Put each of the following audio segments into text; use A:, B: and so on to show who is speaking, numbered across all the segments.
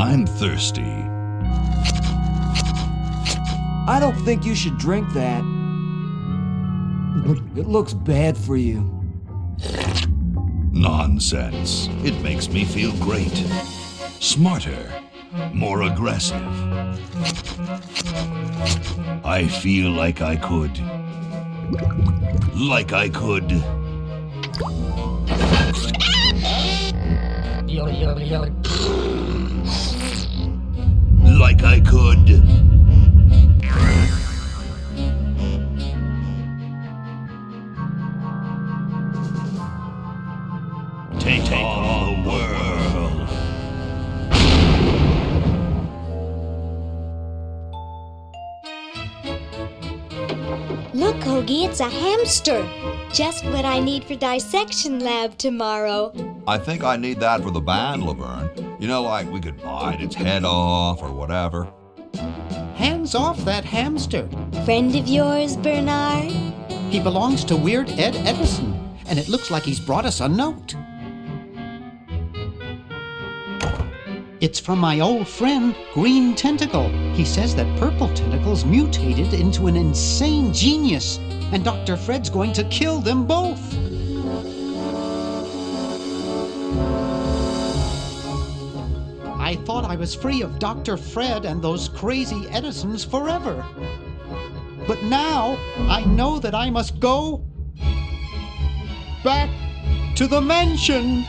A: I'm thirsty.
B: I don't think you should drink that. It looks bad for you.
A: Nonsense. It makes me feel great. Smarter. More aggressive. I feel like I could. Like I could. Like I could. Take on the world.
C: Look, Hoagie, it's a hamster. Just what I need for dissection lab tomorrow.
D: I think I need that for the band, Laverne. You know, like we could bite its head off or whatever.
E: Hands off that hamster.
C: Friend of yours, Bernard?
E: He belongs to Weird Ed Edison, and it looks like he's brought us a note. It's from my old friend, Green Tentacle. He says that Purple Tentacle's mutated into an insane genius, and Dr. Fred's going to kill them both. I thought I was free of Dr. Fred and those crazy Edisons forever. But now I know that I must go back to the mansion.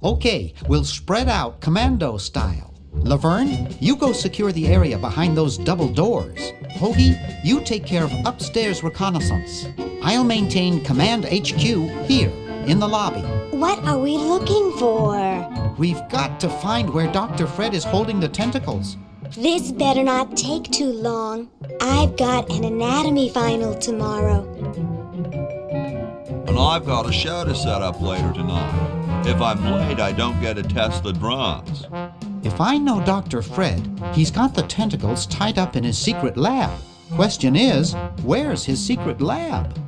E: Okay, we'll spread out commando style. Laverne, you go secure the area behind those double doors. Hoagie, you take care of upstairs reconnaissance. I'll maintain Command HQ here, in the lobby.
C: What are we looking for?
E: We've got to find where Dr. Fred is holding the tentacles.
C: This better not take too long. I've got an anatomy final tomorrow.
D: And I've got a show to set up later tonight. If I'm late, I don't get to test the drums.
E: If I know Dr. Fred, he's got the tentacles tied up in his secret lab. Question is, where's his secret lab?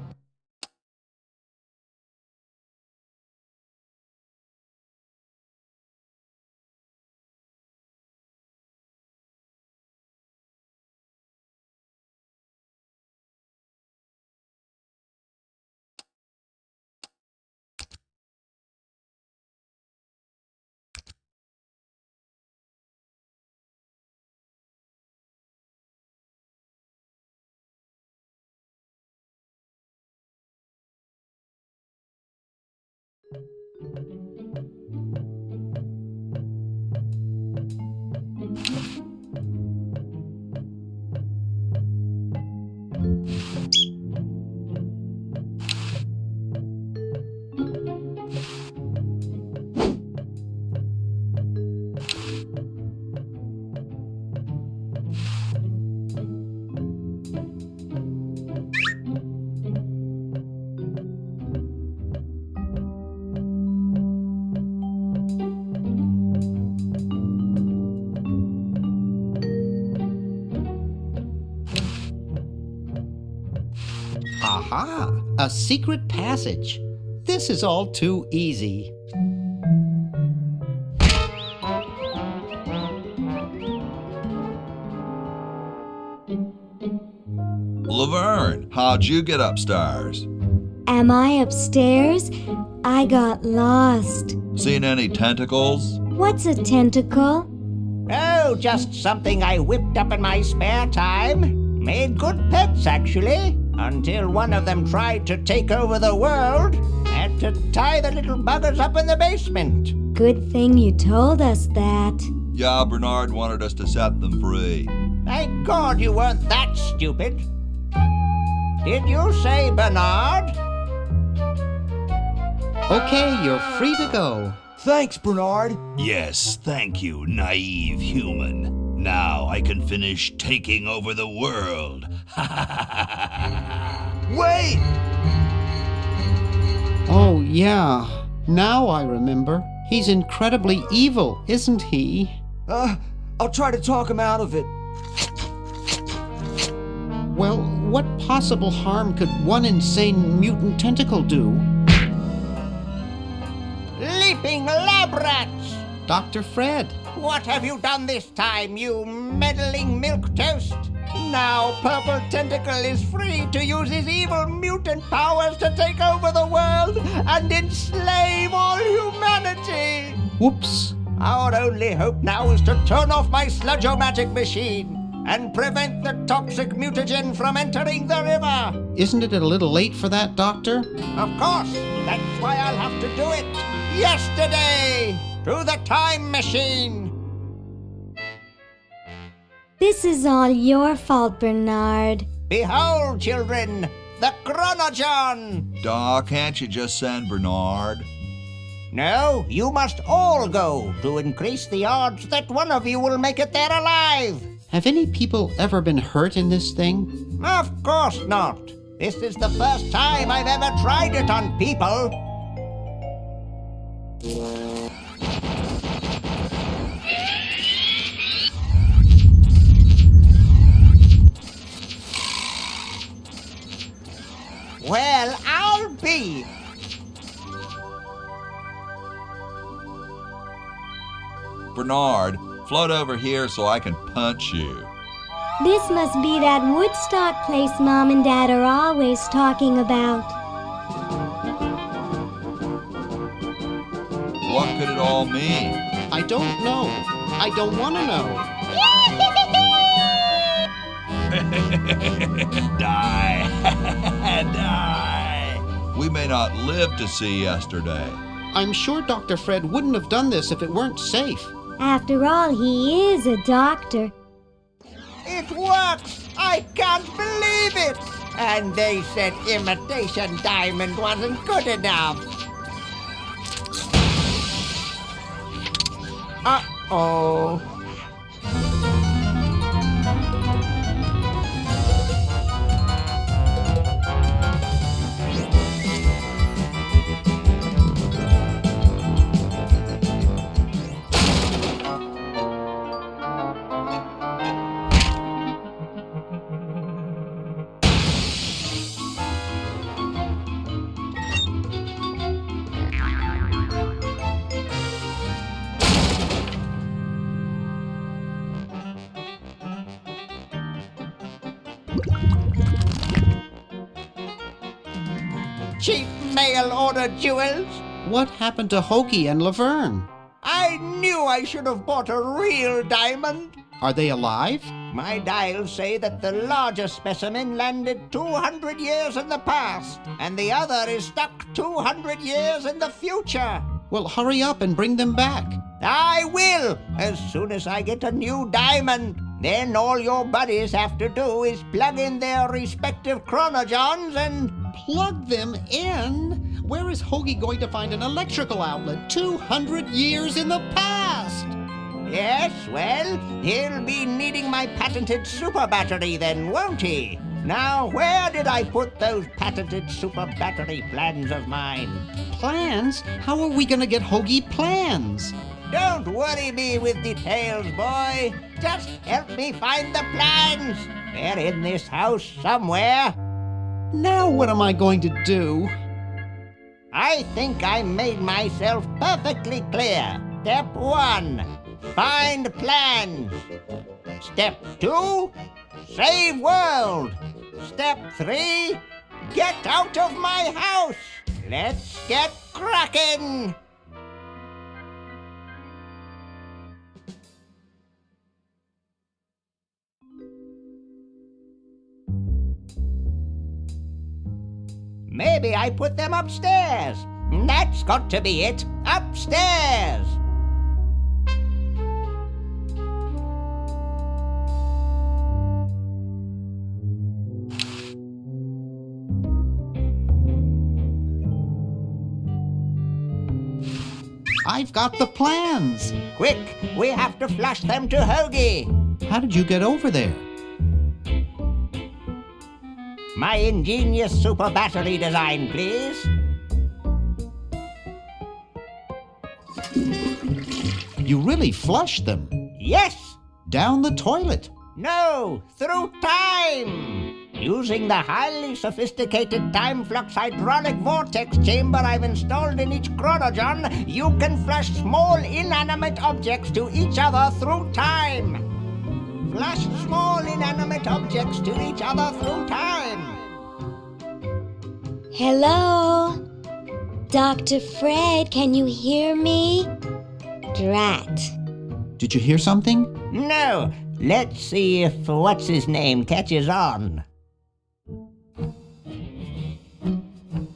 E: Aha! A secret passage. This is all too easy.
D: Laverne, how'd you get upstairs?
C: Am I upstairs? I got lost.
D: Seen any tentacles?
C: What's a tentacle?
F: Oh, just something I whipped up in my spare time. Made good pets, actually, until one of them tried to take over the world. Had to tie the little buggers up in the basement.
C: Good thing you told us that.
D: Yeah, Bernard wanted us to set them free.
F: Thank God you weren't that stupid. Did you say Bernard?
E: Okay, you're free to go.
B: Thanks, Bernard.
A: Yes, thank you, naive human. Now I can finish taking over the world.
B: Wait!
E: Oh, yeah. Now I remember. He's incredibly evil, isn't he?
B: I'll try to talk him out of it.
E: Well, what possible harm could one insane mutant tentacle do?
F: Leaping lab rats!
E: Dr. Fred.
F: What have you done this time, you meddling milquetoast? Now Purple Tentacle is free to use his evil mutant powers to take over the world and enslave all humanity!
E: Whoops.
F: Our only hope now is to turn off my sludge-o-matic machine and prevent the toxic mutagen from entering the river.
E: Isn't it a little late for that, Doctor?
F: Of course, that's why I'll have to do it yesterday through the time machine.
C: This is all your fault, Bernard.
F: Behold, children, the Chronogon.
D: Doc, can't you just send Bernard?
F: No, you must all go to increase the odds that one of you will make it there alive.
E: Have any people ever been hurt in this thing?
F: Of course not. This is the first time I've ever tried it on people. Well, I'll be.
D: Bernard, float over here so I can punch you.
C: This must be that Woodstock place Mom and Dad are always talking about.
D: What could it all mean?
E: I don't know. I don't want to know.
A: Die! Die!
D: We may not live to see yesterday.
E: I'm sure Dr. Fred wouldn't have done this if it weren't safe.
C: After all, he is a doctor.
F: It works! I can't believe it! And they said imitation diamond wasn't good enough. Uh-oh. Cheap mail-order jewels.
E: What happened to Hoagie and Laverne?
F: I knew I should have bought a real diamond.
E: Are they alive?
F: My dials say that the larger specimen landed 200 years in the past, and the other is stuck 200 years in the future.
E: Well, hurry up and bring them back.
F: I will, as soon as I get a new diamond. Then all your buddies have to do is plug in their respective chronogons and...
E: Plug them in? Where is Hoagie going to find an electrical outlet 200 years in the past?
F: Yes, well, he'll be needing my patented super battery then, won't he? Now, where did I put those patented super battery plans of mine?
E: Plans? How are we going to get Hoagie plans?
F: Don't worry me with details, boy. Just help me find the plans. They're in this house somewhere.
E: Now what am I going to do?
F: I think I made myself perfectly clear. Step 1, find plans. Step 2, save world. Step 3, get out of my house. Let's get cracking. Maybe I put them upstairs. That's got to be it. Upstairs.
E: I've got the plans.
F: Quick, we have to flush them to Hoagie.
E: How did you get over there?
F: My ingenious super battery design, please.
E: You really flushed them.
F: Yes.
E: Down the toilet.
F: No, through time. Using the highly sophisticated time flux hydraulic vortex chamber I've installed in each chronogon, you can flush small inanimate objects to each other through time. Flush small inanimate objects to each other through time.
C: Hello? Dr. Fred, can you hear me? Drat.
E: Did you hear something?
F: No, let's see if what's-his-name catches on.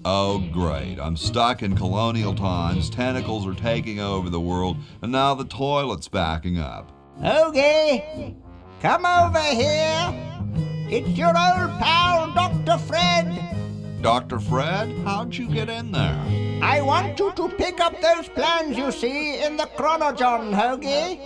D: Oh, great. I'm stuck in colonial times, tentacles are taking over the world, and now the toilet's backing up.
F: Hoagie, come over here. It's your old pal, Dr. Fred.
D: Dr. Fred, how'd you get in there?
F: I want you to pick up those plans you see in the chronogon, Hoagie.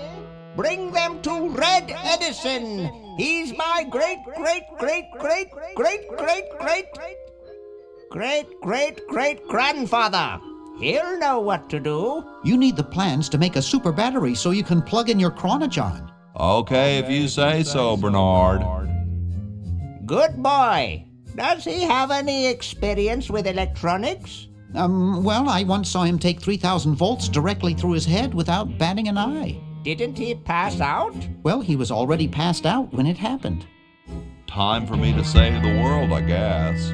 F: Bring them to Red Edison. He's my great-great-great-great-great-great-great-great-great-grandfather. He'll know what to do.
E: You need the plans to make a super battery so you can plug in your chronogon.
D: Okay, if you say so, Bernard.
F: Good boy. Does he have any experience with electronics?
E: Well, I once saw him take 3,000 volts directly through his head without batting an eye.
F: Didn't he pass out?
E: Well, he was already passed out when it happened.
D: Time for me to save the world, I guess.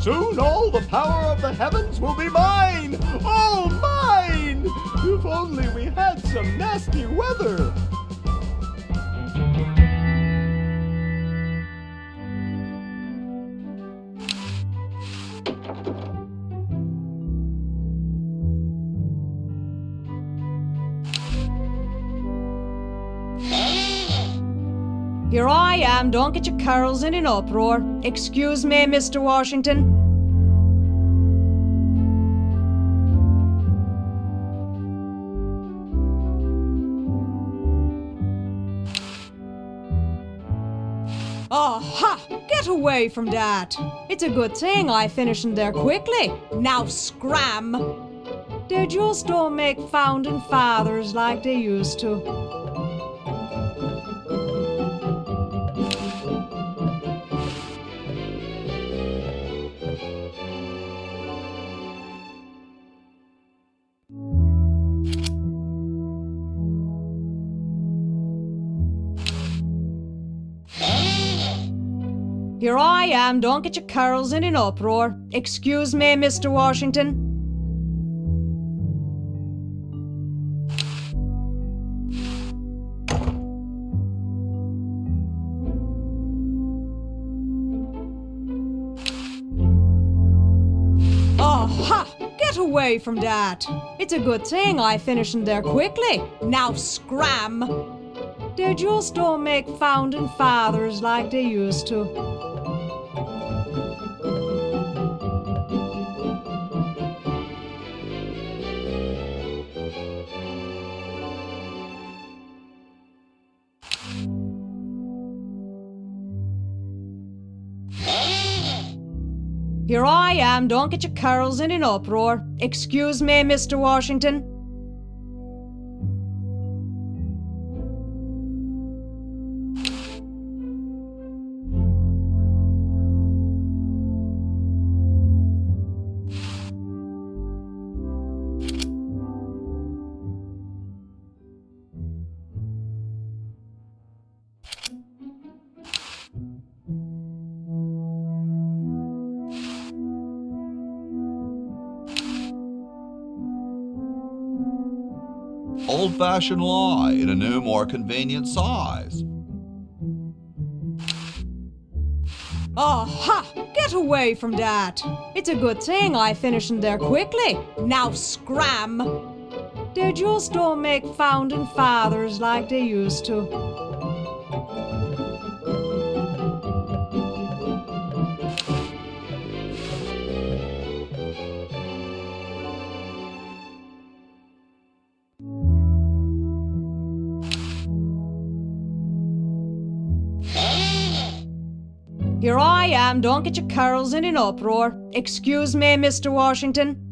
G: Soon all the power of the heavens will be mine! All mine! If only we had some nasty weather!
H: Here I am, don't get your carols in an uproar. Excuse me, Mr. Washington. Oh, ha! Get away from that! It's a good thing I finished in there quickly. Now scram! They just don't make founding fathers like they used to. Here I am, don't get your carols in an uproar. Excuse me, Mr. Washington. Oh, ha! Get away from that! It's a good thing I finished in there quickly. Now scram! They just don't make founding fathers like they used to. Here I am, don't get your carols in an uproar. Excuse me, Mr. Washington.
D: Old-fashioned lie in a new, more convenient size.
H: Oh, ha! Get away from that! It's a good thing I finished in there quickly. Now scram! They just don't make founding fathers like they used to. Here I am, don't get your carols in an uproar. Excuse me, Mr. Washington.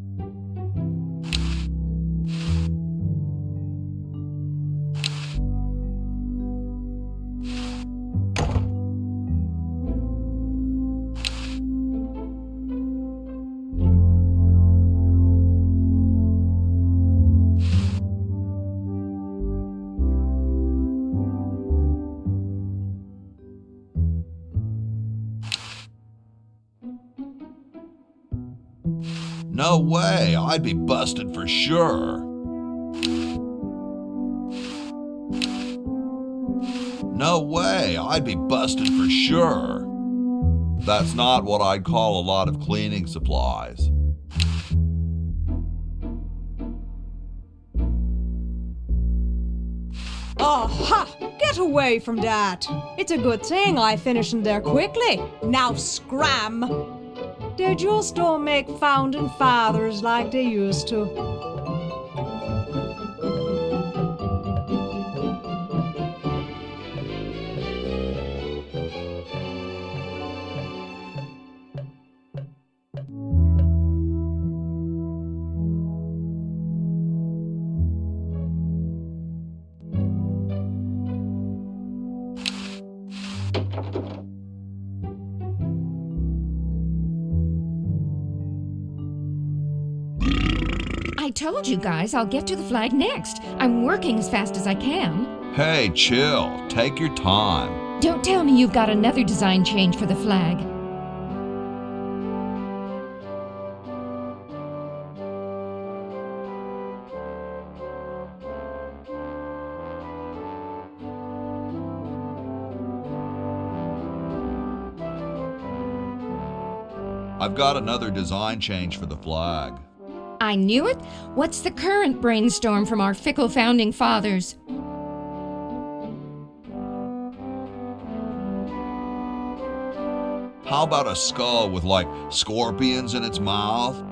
D: No way, I'd be busted for sure. No way, I'd be busted for sure. That's not what I'd call a lot of cleaning supplies.
H: Oh, ha! Get away from that! It's a good thing I finished in there quickly. Now scram! They just don't make founding fathers like they used to.
I: I told you guys I'll get to the flag next. I'm working as fast as I can.
D: Hey, chill. Take your time.
I: Don't tell me you've got another design change for the flag.
D: I've got another design change for the flag.
I: I knew it. What's the current brainstorm from our fickle founding fathers?
D: How about a skull with, like, scorpions in its mouth?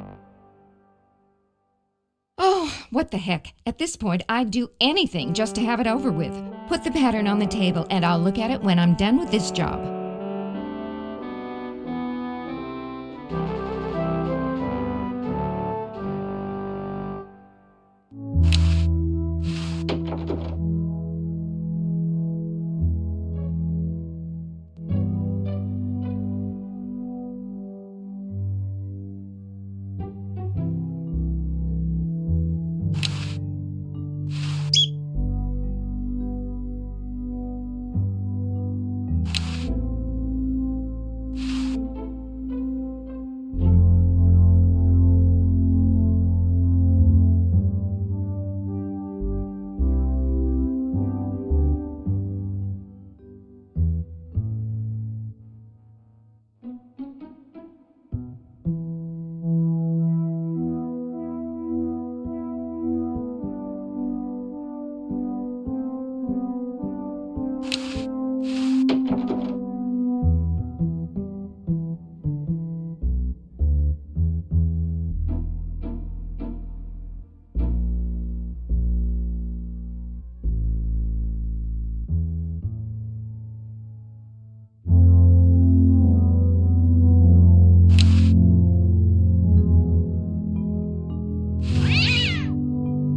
I: Oh, what the heck. At this point, I'd do anything just to have it over with. Put the pattern on the table and I'll look at it when I'm done with this job.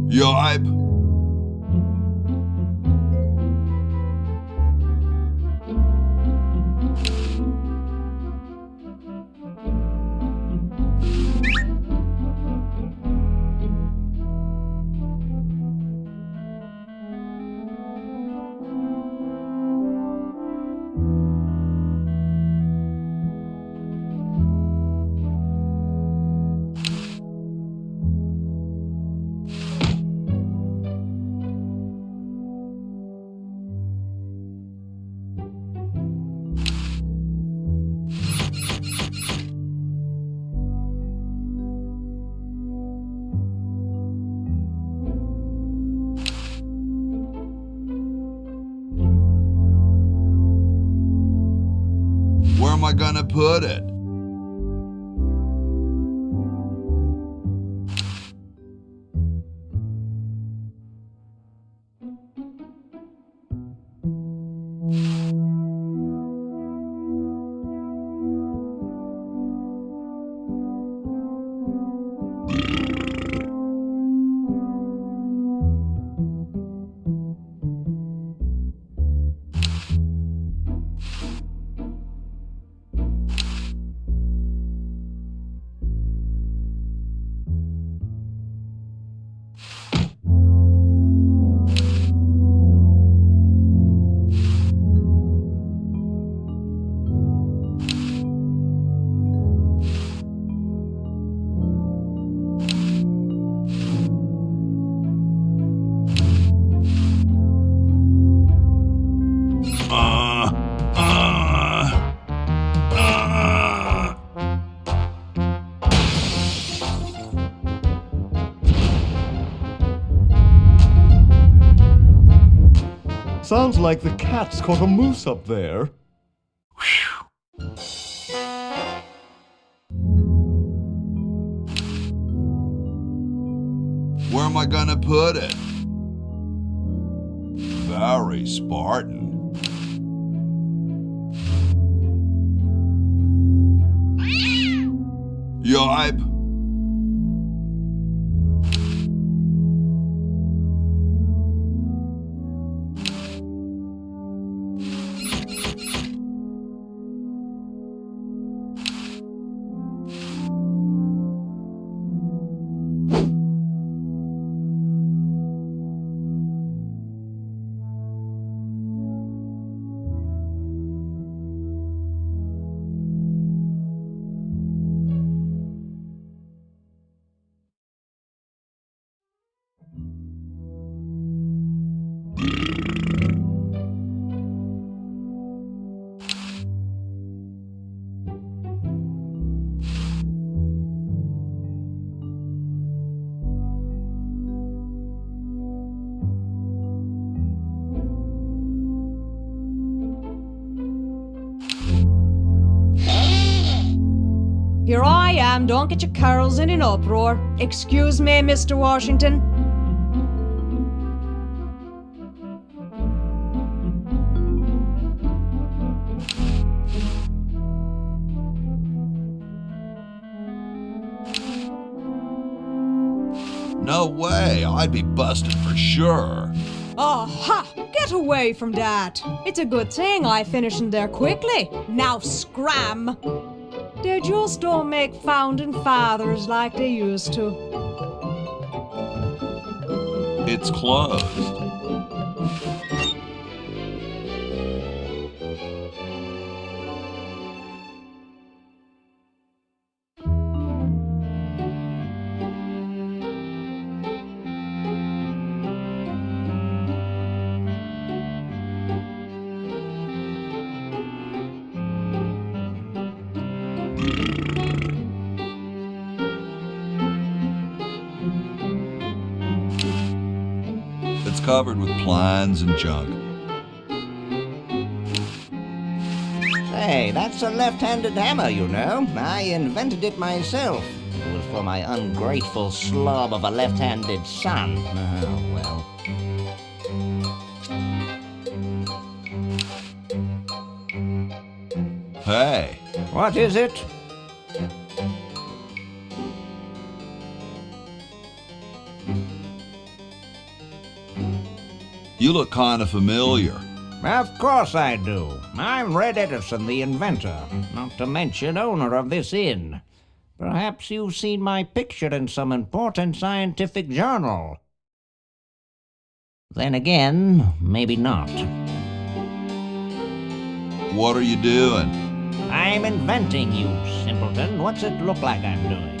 D: Yipe! Where am I gonna put it?
G: Sounds like the cat's caught a moose up there.
D: Where am I gonna put it? Very Spartan. Yipe!
H: Here I am, don't get your curls in an uproar. Excuse me, Mr. Washington.
D: No way, I'd be busted for sure.
H: Aha! Get away from that! It's a good thing I finished in there quickly. Now scram! They just don't make founding fathers like they used to.
D: It's closed. It's covered with plans and junk.
F: Say, that's a left-handed hammer, you know. I invented it myself. It was for my ungrateful slob of a left-handed son. Oh, well.
D: Hey,
F: What is it?
D: you look kind of familiar.
F: Of course I do. I'm Red Edison, the inventor, not to mention owner of this inn. Perhaps you've seen my picture in some important scientific journal. Then again, maybe not.
D: What are you doing?
F: I'm inventing, you simpleton. What's it look like I'm doing?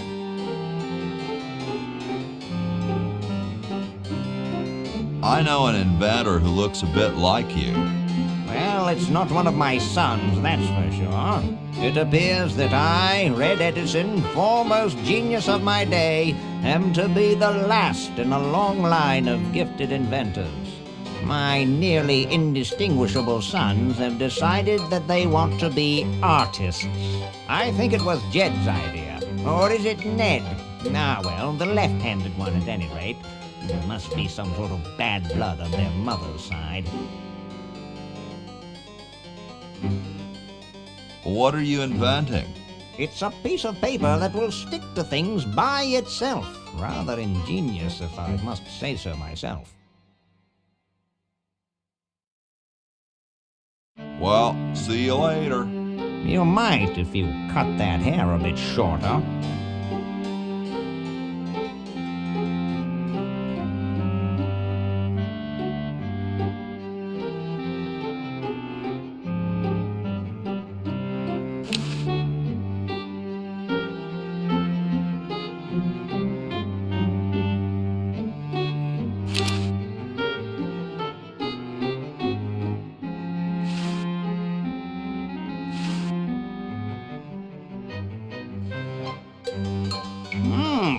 D: I know an inventor who looks a bit like you.
F: Well, it's not one of my sons, that's for sure. It appears that I, Red Edison, foremost genius of my day, am to be the last in a long line of gifted inventors. My nearly indistinguishable sons have decided that they want to be artists. I think it was Jed's idea. Or is it Ned? Ah, well, the left-handed one at any rate. There must be some sort of bad blood on their mother's side.
D: What are you inventing?
F: It's a piece of paper that will stick to things by itself. Rather ingenious, if I must say so myself.
D: Well, see you later.
F: You might if you cut that hair a bit shorter.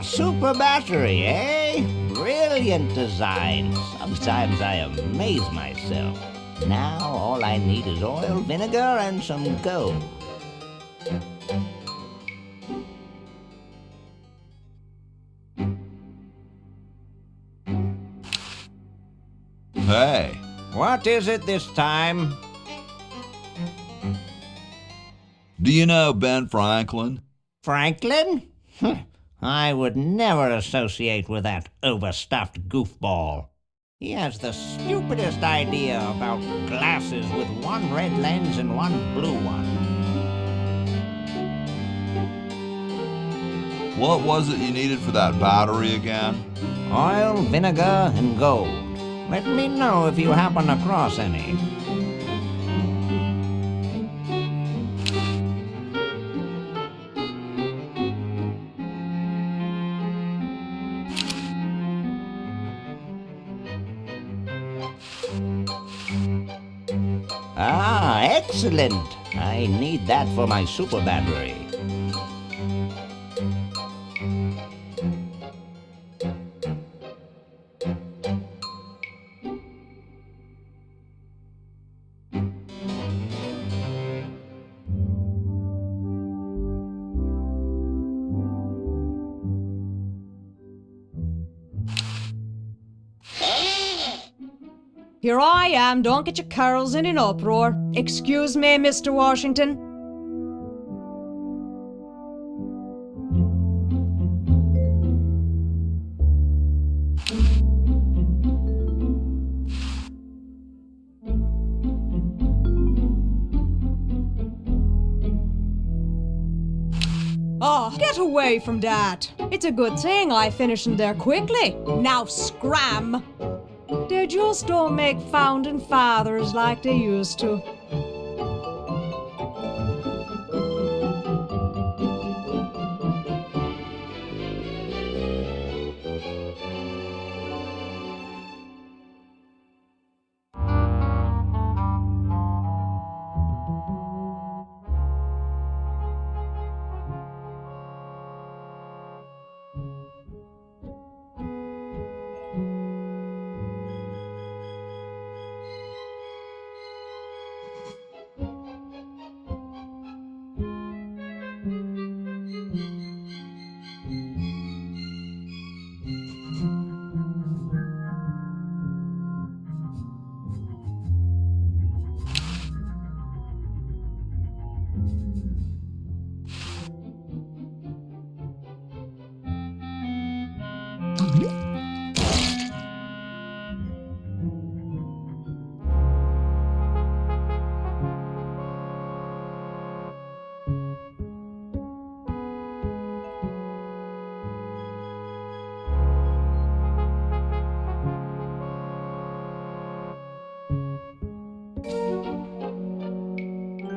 F: Super battery, eh? Brilliant design. Sometimes I amaze myself. Now all I need is oil, vinegar, and some gold.
D: Hey,
F: What is it this time?
D: do you know Ben Franklin?
F: Franklin? I would never associate with that overstuffed goofball. He has the stupidest idea about glasses with one red lens and one blue one.
D: What was it you needed for that battery again?
F: Oil, vinegar, and gold. Let me know if you happen across any. Ah, excellent. I need that for my super battery.
H: Here I am, don't get your curls in an uproar. Excuse me, Mr. Washington. Oh, get away from that. It's a good thing I finished in there quickly. Now scram. They just don't make founding fathers like they used to.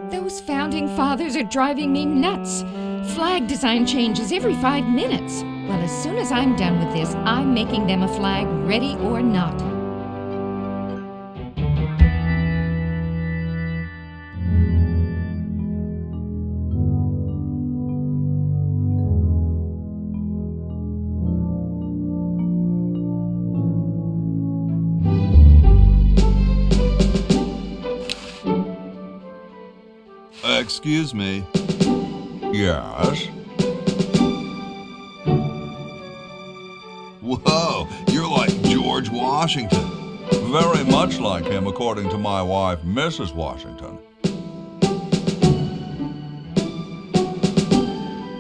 I: Those founding fathers are driving me nuts. Flag design changes every 5 minutes. Well, as soon as I'm done with this, I'm making them a flag, ready or not.
D: Excuse me. Yes? Whoa, you're like George Washington. Very much like him, according to my wife, Mrs. Washington.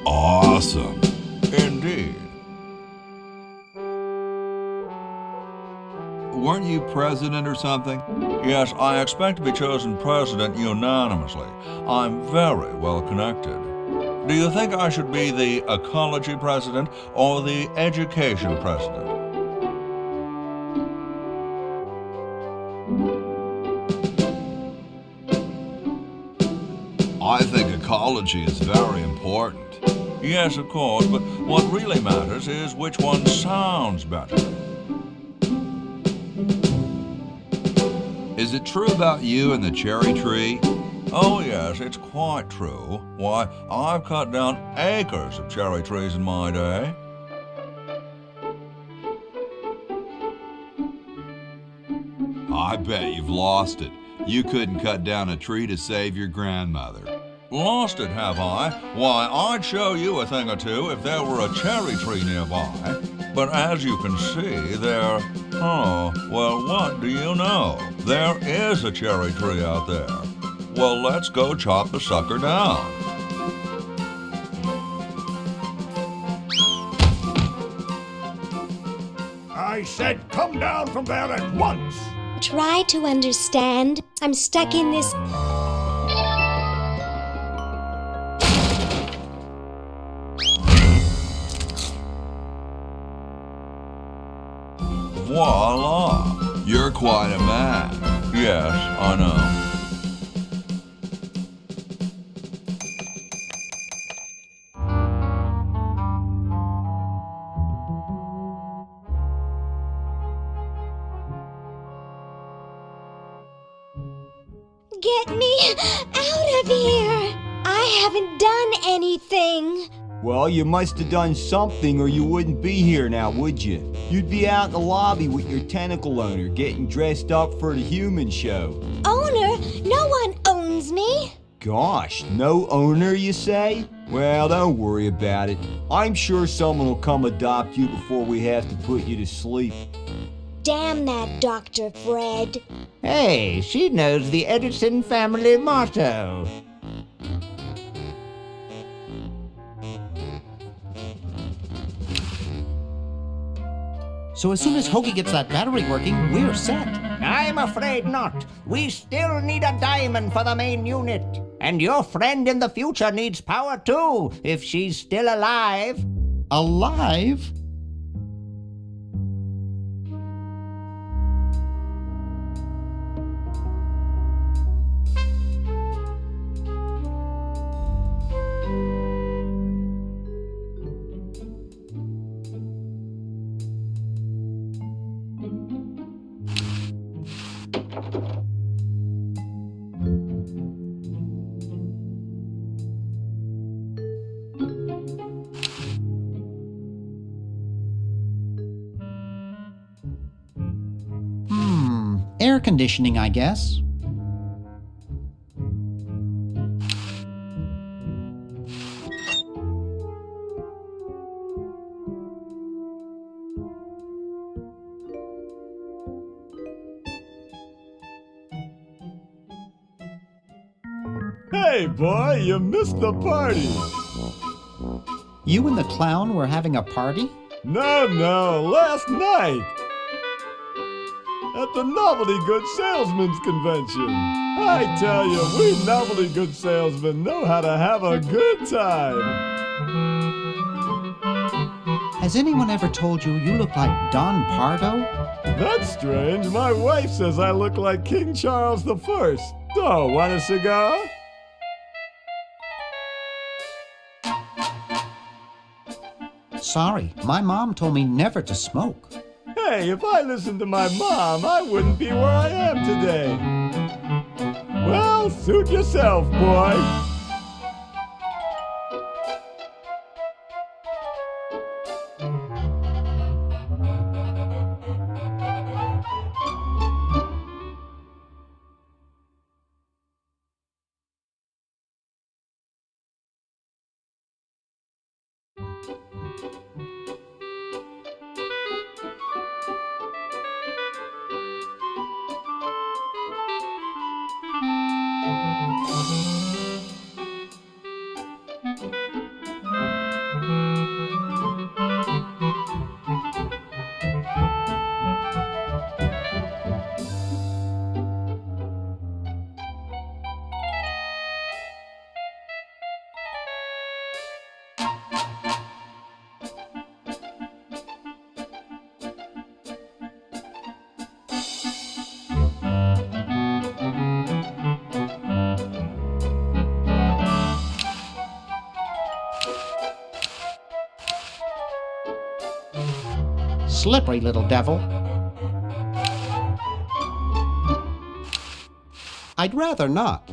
D: Awesome. Indeed. Weren't you president or something? Yes, I expect to be chosen president unanimously. I'm very well connected. Do you think I should be the ecology president or the education president? I think ecology is very important. Yes, of course, but what really matters is which one sounds better. Is it true about you and the cherry tree? Oh yes, it's quite true. Why, I've cut down acres of cherry trees in my day. I bet you've lost it. You couldn't cut down a tree to save your grandmother. Lost it, have I? Why, I'd show you a thing or two if there were a cherry tree nearby. But as you can see, oh, well, what do you know? There is a cherry tree out there. Well, let's go chop the sucker down.
G: I said come down from there at once!
C: Try to understand. I'm stuck in this.
D: Voila! You're quite a man. Yes, I know.
C: Get me out of here! I haven't done anything.
B: Well, you must have done something or you wouldn't be here now, would you? You'd be out in the lobby with your tentacle owner getting dressed up for the human show.
C: Owner? No one owns me.
B: Gosh, no owner, you say? Well, don't worry about it. I'm sure someone will come adopt you before we have to put you to sleep.
C: Damn that Dr. Fred.
F: Hey, she knows the Edison family motto.
E: So as soon as Hoagie gets that battery working, we're set.
F: I'm afraid not. We still need a diamond for the main unit. And your friend in the future needs power too, if she's still alive.
E: Alive? Air conditioning, I guess.
G: Hey, boy, you missed the party.
E: You and the clown were having a party?
G: No, last night. At the Novelty Good Salesmen's Convention. I tell you, we novelty good salesmen know how to have a good time.
E: Has anyone ever told you you look like Don Pardo?
G: That's strange. My wife says I look like King Charles I. Oh, want a cigar?
E: Sorry, my mom told me never to smoke.
G: Hey, if I listened to my mom, I wouldn't be where I am today. Well, suit yourself, boy.
E: Slippery little devil. I'd rather not.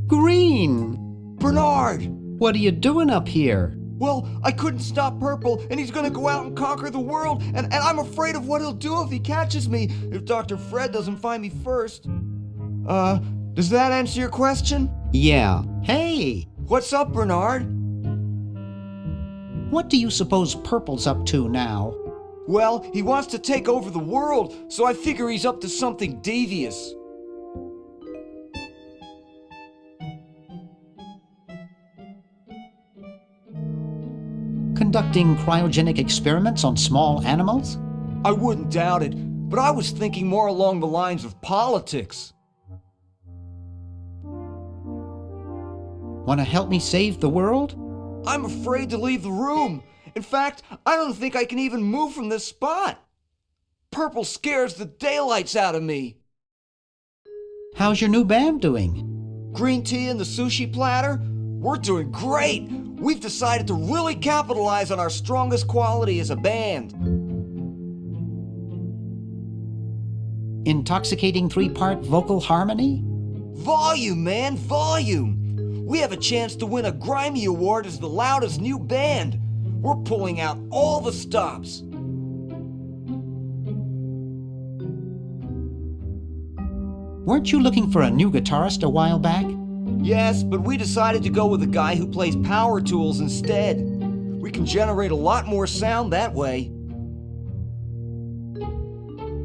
E: Green!
B: Bernard!
E: What are you doing up here?
B: Well, I couldn't stop Purple, and he's gonna go out and conquer the world, and I'm afraid of what he'll do if he catches me, if Dr. Fred doesn't find me first. Does that answer your question?
E: Yeah. Hey!
B: What's up, Bernard?
E: What do you suppose Purple's up to now?
B: Well, he wants to take over the world, so I figure he's up to something devious.
E: Conducting cryogenic experiments on small animals?
B: I wouldn't doubt it, but I was thinking more along the lines of politics.
E: Want to help me save the world?
B: I'm afraid to leave the room. In fact, I don't think I can even move from this spot. Purple scares the daylights out of me.
E: How's your new band doing?
B: Green tea and the sushi platter? We're doing great. We've decided to really capitalize on our strongest quality as a band.
E: Intoxicating 3-part vocal harmony?
B: Volume, man, volume. We have a chance to win a Grimy Award as the loudest new band. We're pulling out all the stops.
E: Weren't you looking for a new guitarist a while back?
B: Yes, but we decided to go with a guy who plays power tools instead. We can generate a lot more sound that way.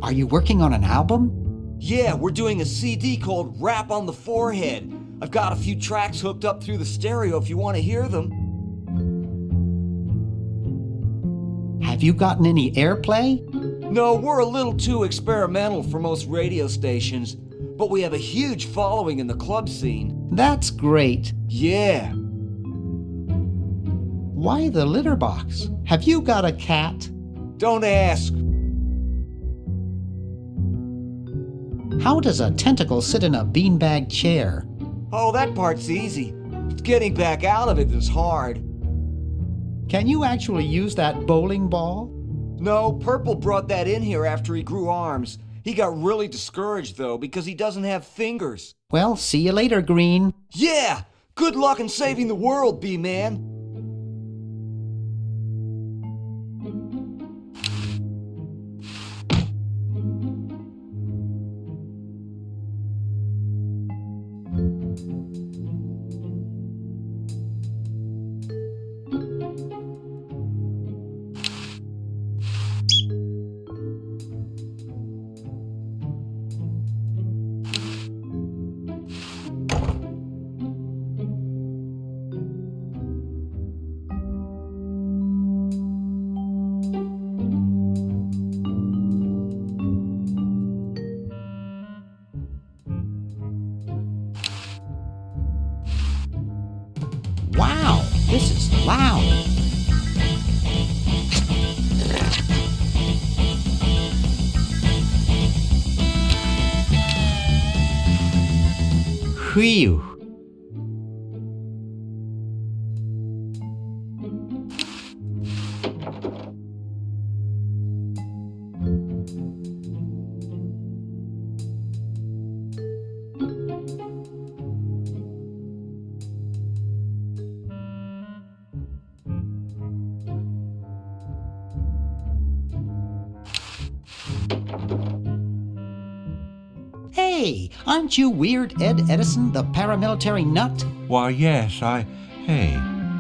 E: Are you working on an album?
B: Yeah, we're doing a CD called Rap on the Forehead. I've got a few tracks hooked up through the stereo if you want to hear them.
E: Have you gotten any airplay?
B: No, we're a little too experimental for most radio stations, but we have a huge following in the club scene.
E: That's great.
B: Yeah.
E: Why the litter box? Have you got a cat?
B: Don't ask.
E: How does a tentacle sit in a beanbag chair?
B: Oh, that part's easy. It's getting back out of it that's hard.
E: Can you actually use that bowling ball?
B: No, Purple brought that in here after he grew arms. He got really discouraged, though, because he doesn't have fingers.
E: Well, see you later, Green.
B: Yeah! Good luck in saving the world, B-Man.
E: Wow, this is loud. Whew. Hey, aren't you Weird Ed Edison, the paramilitary nut?
D: Why, yes, Hey,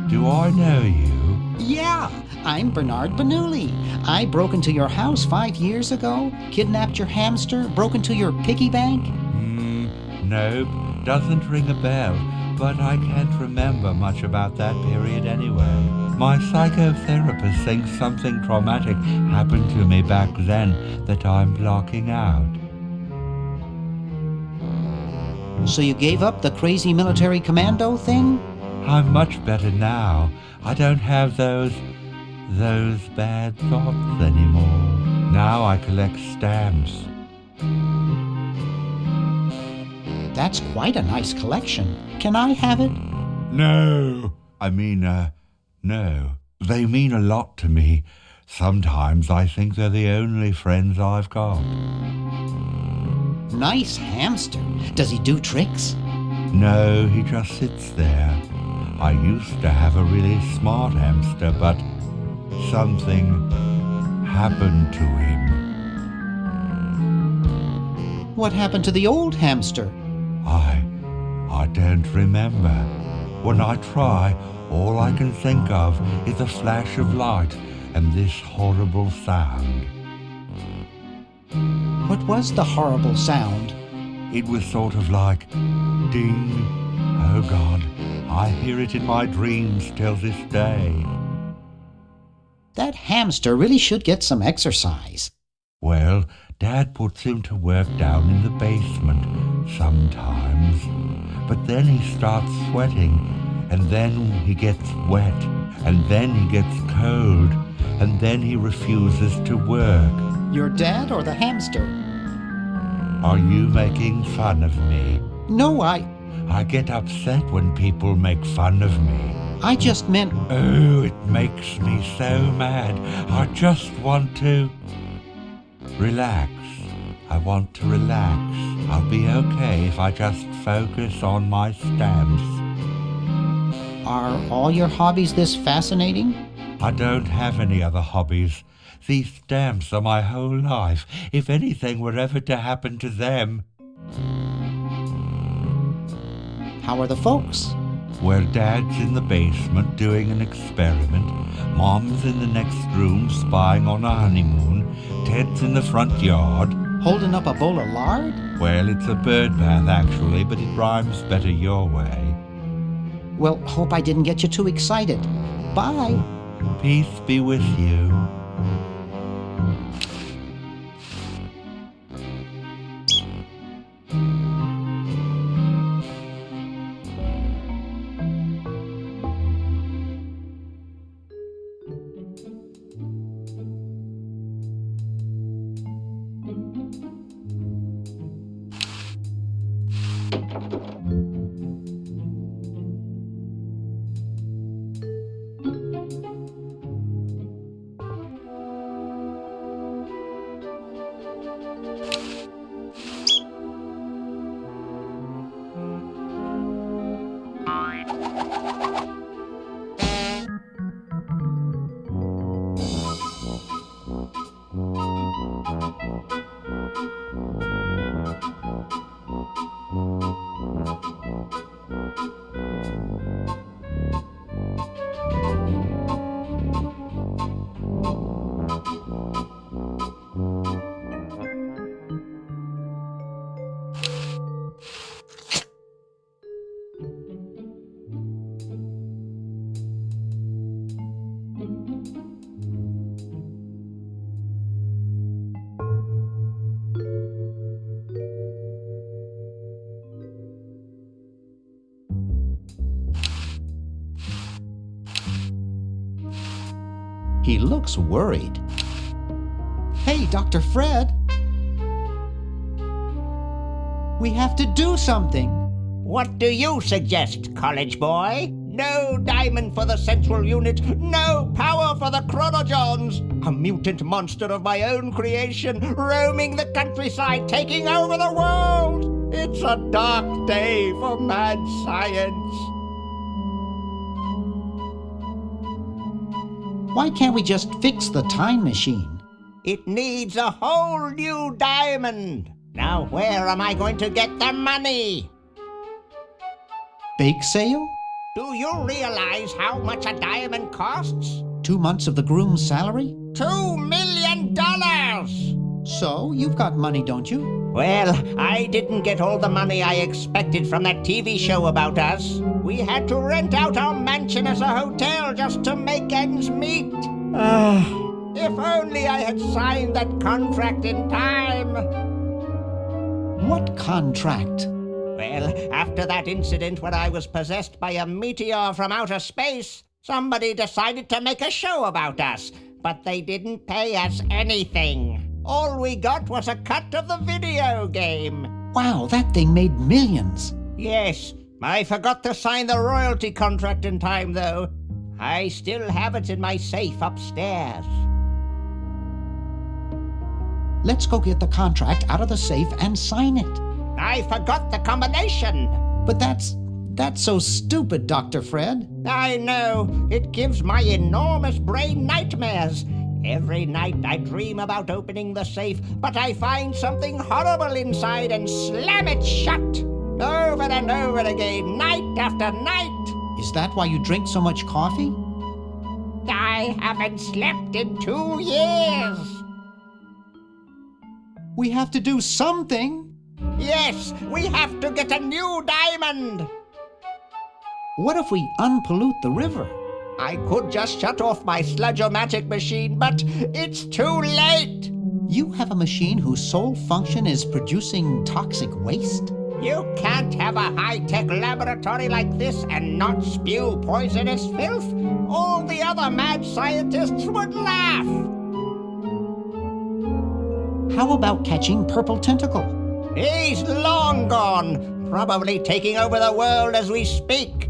D: do I know you?
E: Yeah, I'm Bernard Bernoulli. I broke into your house 5 years ago, kidnapped your hamster, broke into your piggy bank.
D: Nope, doesn't ring a bell, but I can't remember much about that period anyway. My psychotherapist thinks something traumatic happened to me back then that I'm blocking out.
E: So you gave up the crazy military commando thing?
D: I'm much better now. I don't have those bad thoughts anymore. Now I collect stamps.
E: That's quite a nice collection. Can I have it?
D: No. No. They mean a lot to me. Sometimes I think they're the only friends I've got.
E: Nice hamster. Does he do tricks?
D: No, he just sits there. I used to have a really smart hamster, but something happened to him.
E: What happened to the old hamster?
D: I don't remember. When I try, all I can think of is a flash of light and this horrible sound.
E: What was the horrible sound?
D: It was sort of like ding. Oh God, I hear it in my dreams till this day.
E: That hamster really should get some exercise.
D: Well, Dad puts him to work down in the basement sometimes. But then he starts sweating, and then he gets wet, and then he gets cold, and then he refuses to work.
E: Your dad or the hamster?
D: Are you making fun of me?
E: No,
D: I get upset when people make fun of me.
E: I just meant...
D: Oh, it makes me so mad. I just want to... relax. I want to relax. I'll be okay if I just focus on my stamps.
E: Are all your hobbies this fascinating?
D: I don't have any other hobbies. These stamps are my whole life. If anything were ever to happen to them...
E: How are the folks?
D: Well, Dad's in the basement doing an experiment. Mom's in the next room spying on a honeymoon. Ted's in the front yard.
E: Holding up a bowl of lard?
D: Well, it's a bird bath, actually, but it rhymes better your way.
E: Well, hope I didn't get you too excited. Bye.
D: Peace be with you.
E: He looks worried. Hey, Dr. Fred. We have to do something.
F: What do you suggest, college boy? No diamond for the central unit, no power for the chronojons. A mutant monster of my own creation, roaming the countryside, taking over the world. It's a dark day for mad science.
E: Why can't we just fix the time machine?
F: It needs a whole new diamond. Now where am I going to get the money?
E: Bake sale?
F: Do you realize how much a diamond costs?
E: 2 months of the groom's salary?
F: $2 million!
E: So, you've got money, don't you?
F: Well, I didn't get all the money I expected from that TV show about us. We had to rent out our mansion as a hotel just to make ends meet. If only I had signed that contract in time.
E: What contract?
F: Well, after that incident when I was possessed by a meteor from outer space, somebody decided to make a show about us, but they didn't pay us anything. All we got was a cut of the video game.
E: Wow, that thing made millions.
F: Yes, I forgot to sign the royalty contract in time, though. I still have it in my safe upstairs.
E: Let's go get the contract out of the safe and sign it.
F: I forgot the combination.
E: But that's so stupid, Dr. Fred.
F: I know. It gives my enormous brain nightmares. Every night I dream about opening the safe, but I find something horrible inside and slam it shut. Over and over again, night after night.
E: Is that why you drink so much coffee?
F: I haven't slept in 2 years.
E: We have to do something.
F: Yes, we have to get a new diamond.
E: What if we unpollute the river?
F: I could just shut off my sludge-o-matic machine, but it's too late.
E: You have a machine whose sole function is producing toxic waste?
F: You can't have a high-tech laboratory like this and not spew poisonous filth. All the other mad scientists would laugh.
E: How about catching Purple Tentacle?
F: He's long gone, probably taking over the world as we speak.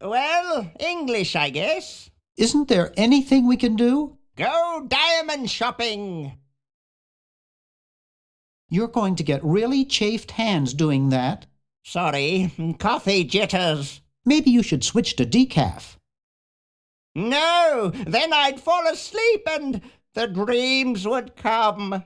F: Well, English, I guess.
E: Isn't there anything we can do?
F: Go diamond shopping.
E: You're going to get really chafed hands doing that.
F: Sorry, coffee jitters.
E: Maybe you should switch to decaf.
F: No, then I'd fall asleep and the dreams would come.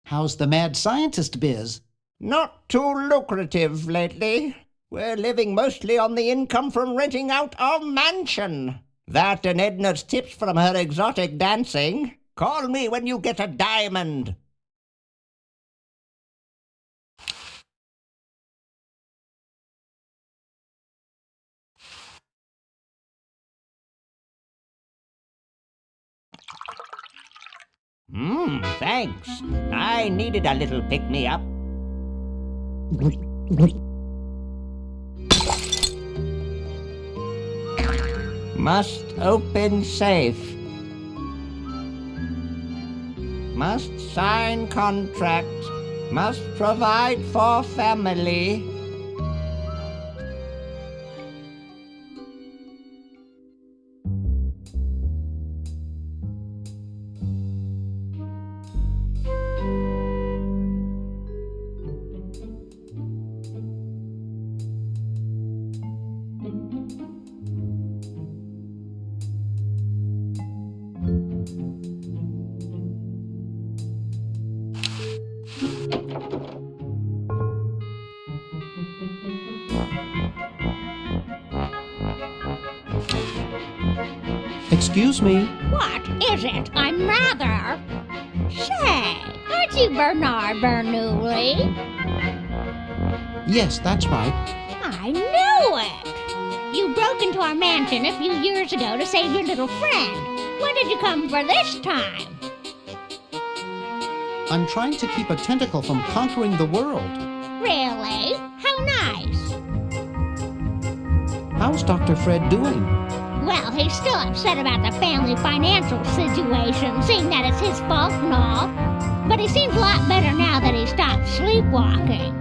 E: How's the mad scientist biz?
F: Not too lucrative lately. We're living mostly on the income from renting out our mansion. That and Edna's tips from her exotic dancing. Call me when you get a diamond. Thanks. I needed a little pick-me-up. Must open safe. Must sign contract. Must provide for family.
E: Excuse me.
J: What is it? I'm rather... Say, aren't you Bernard Bernoulli?
E: Yes, that's right.
J: I knew it! You broke into our mansion a few years ago to save your little friend. When did you come for this time?
E: I'm trying to keep a tentacle from conquering the world.
J: Really? How nice.
E: How's Dr. Fred doing?
J: Well, he's still upset about the family financial situation, seeing that it's his fault and all. But he seems a lot better now that he stopped sleepwalking.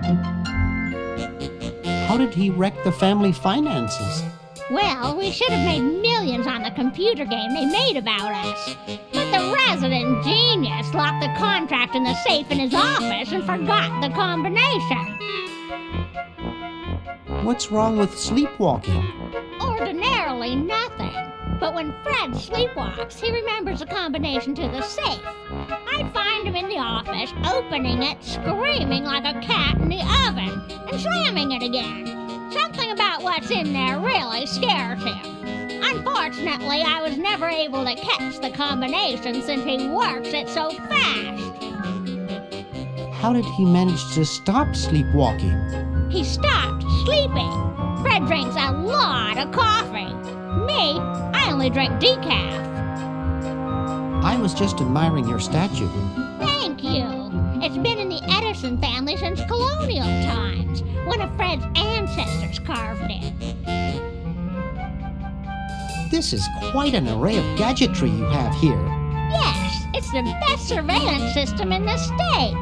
E: How did he wreck the family finances?
J: Well, we should have made millions on the computer game they made about us. But the resident genius locked the contract in the safe in his office and forgot the combination.
E: What's wrong with sleepwalking?
J: Ordinarily nothing. But when Fred sleepwalks, he remembers the combination to the safe. I find him in the office, opening it, screaming like a cat in the oven, and slamming it again. Something about what's in there really scares him. Unfortunately, I was never able to catch the combination since he works it so fast.
E: How did he manage to stop sleepwalking?
J: He stopped sleeping. Fred drinks a lot of coffee. Me, I only drink decaf.
E: I was just admiring your statue.
J: Thank you. It's been in the Edison family since colonial times. One of Fred's ancestors carved it.
E: This is quite an array of gadgetry you have here.
J: Yes, it's the best surveillance system in the state.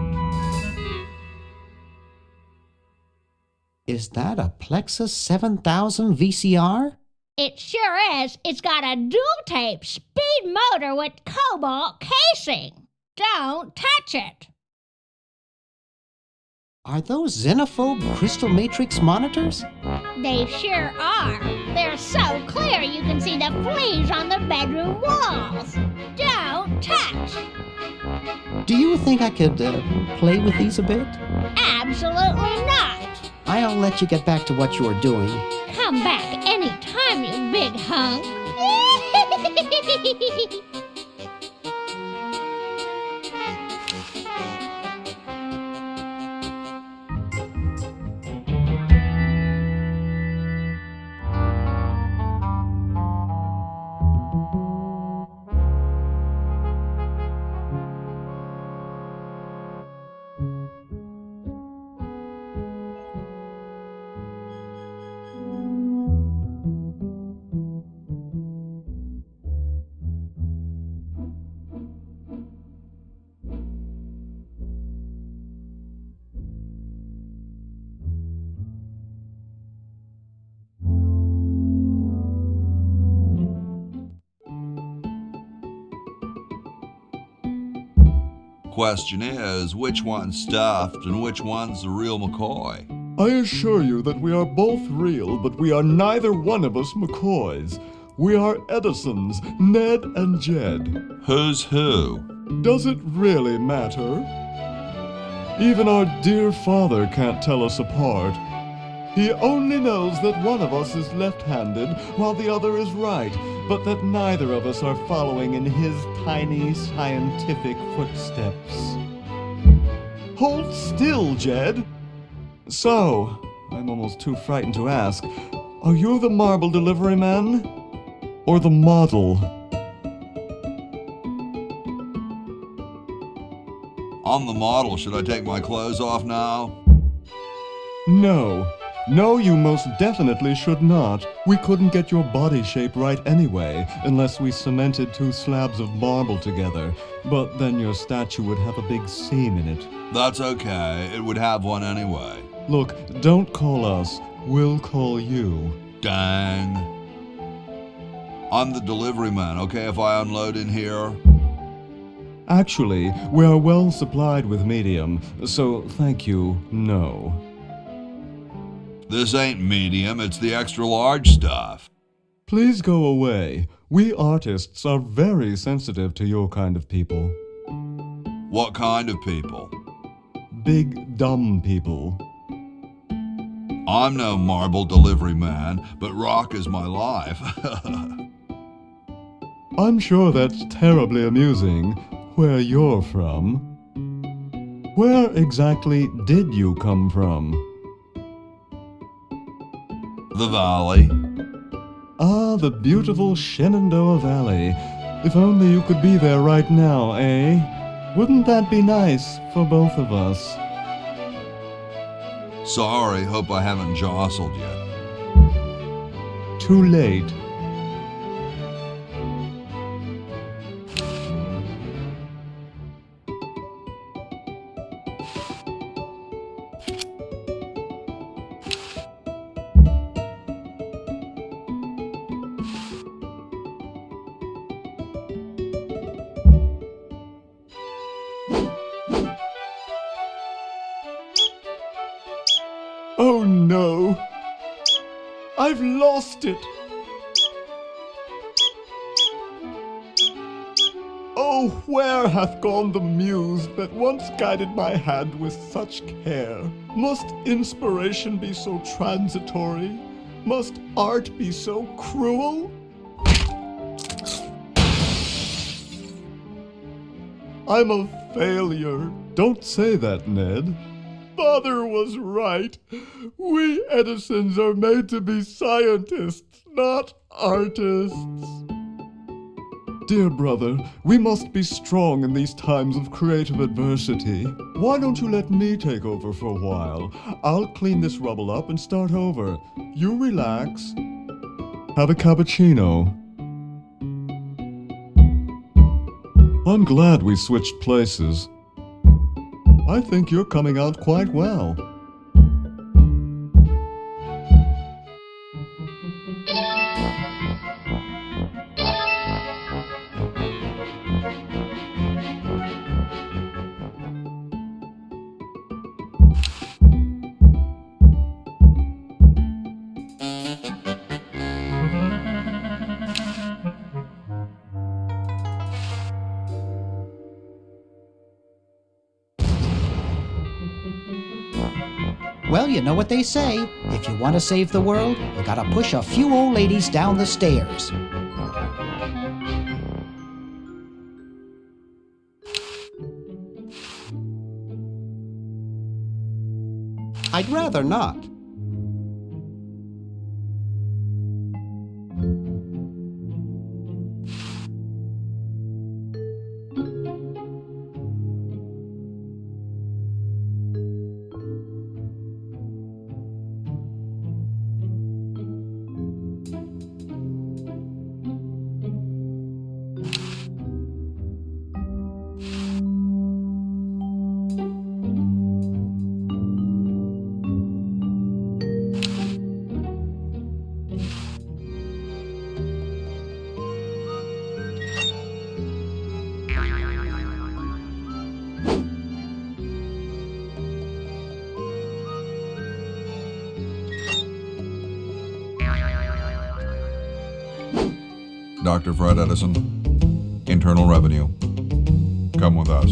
E: Is that a Plexus 7000 VCR?
J: It sure is. It's got a dual-tape speed motor with cobalt casing. Don't touch it.
E: Are those xenophobe crystal matrix monitors?
J: They sure are. They're so clear you can see the fleas on the bedroom walls. Don't touch.
E: Do you think I could play with these a bit?
J: Absolutely not.
E: I'll let you get back to what you were doing.
J: Come back anytime, you big hunk.
D: Question is, which one's stuffed and which one's the real McCoy?
G: I assure you that we are both real, but we are neither one of us McCoys. We are Edisons, Ned and Jed.
D: Who's who?
G: Does it really matter? Even our dear father can't tell us apart. He only knows that one of us is left-handed while the other is right, but that neither of us are following in his tiny scientific footsteps. Hold still, Jed. So, I'm almost too frightened to ask, are you the marble delivery man? Or the model?
D: I'm the model. Should I take my clothes off now?
G: No. No, you most definitely should not. We couldn't get your body shape right anyway, unless we cemented 2 slabs of marble together. But then your statue would have a big seam in it.
D: That's okay. It would have one anyway.
G: Look, don't call us. We'll call you.
D: Dang. I'm the delivery man, okay, if I unload in here?
G: Actually, we are well supplied with medium, so thank you, no.
D: This ain't medium, it's the extra large stuff.
G: Please go away. We artists are very sensitive to your kind of people.
D: What kind of people?
G: Big, dumb people.
D: I'm no marble delivery man, but rock is my life.
G: I'm sure that's terribly amusing, where you're from. Where exactly did you come from?
D: The valley.
G: Ah, the beautiful Shenandoah Valley. If only you could be there right now, eh? Wouldn't that be nice for both of us?
D: Sorry, hope I haven't jostled yet.
G: Too late. Oh no! I've lost it! Oh, where hath gone the muse that once guided my hand with such care? Must inspiration be so transitory? Must art be so cruel? I'm a failure. Don't say that, Ned. Father was right. We Edisons are made to be scientists, not artists. Dear brother, we must be strong in these times of creative adversity. Why don't you let me take over for a while? I'll clean this rubble up and start over. You relax. Have a cappuccino. I'm glad we switched places. I think you're coming out quite well.
E: Well, you know what they say. If you want to save the world, you gotta push a few old ladies down the stairs. I'd rather not.
D: Dr. Fred Edison, Internal Revenue. Come with us.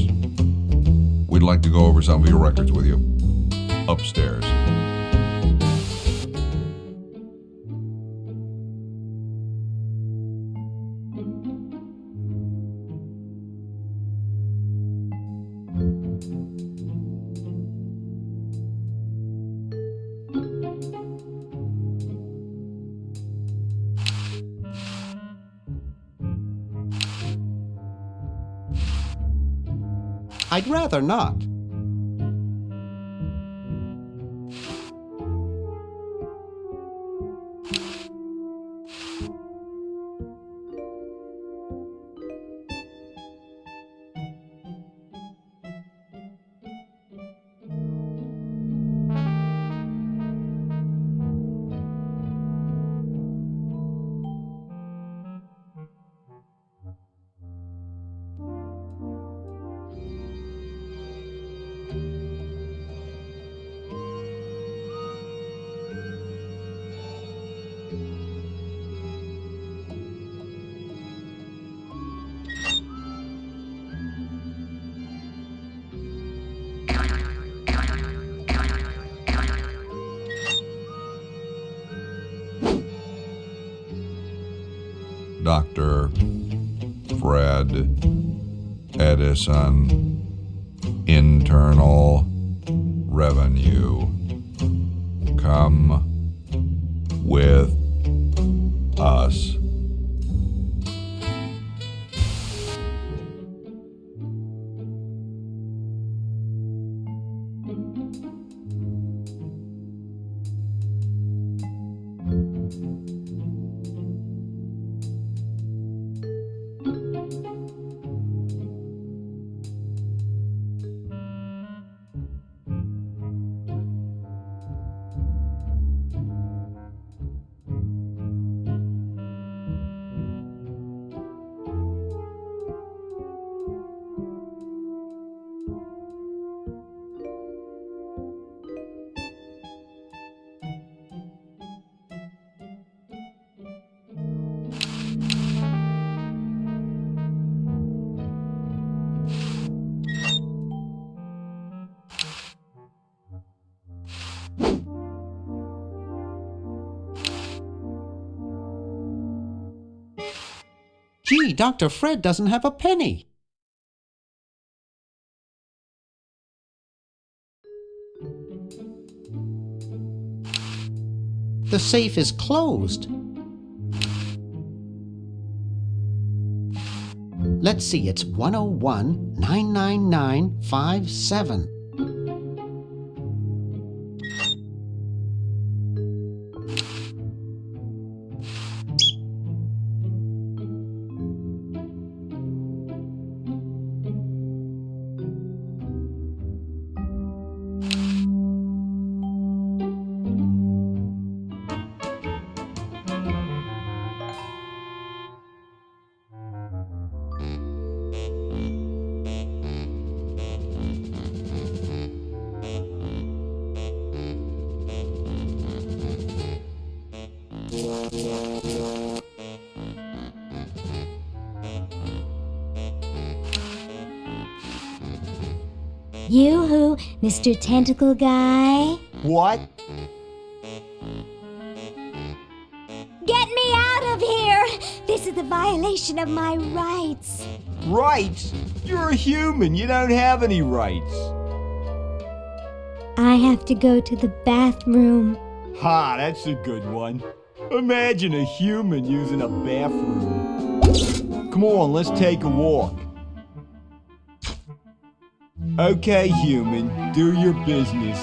D: We'd like to go over some of your records with you. Upstairs.
E: I'd rather not.
D: Dr. Fred Edison, Internal Revenue. Come with us.
E: Gee, Dr. Fred doesn't have a penny. The safe is closed. Let's see, it's 101-999-57.
C: Yoo-hoo, Mr. Tentacle Guy?
B: What?
C: Get me out of here! This is a violation of my rights.
B: Rights? You're a human. You don't have any rights.
C: I have to go to the bathroom.
B: Ha, that's a good one. Imagine a human using a bathroom. Come on, let's take a walk. Okay, human, do your business.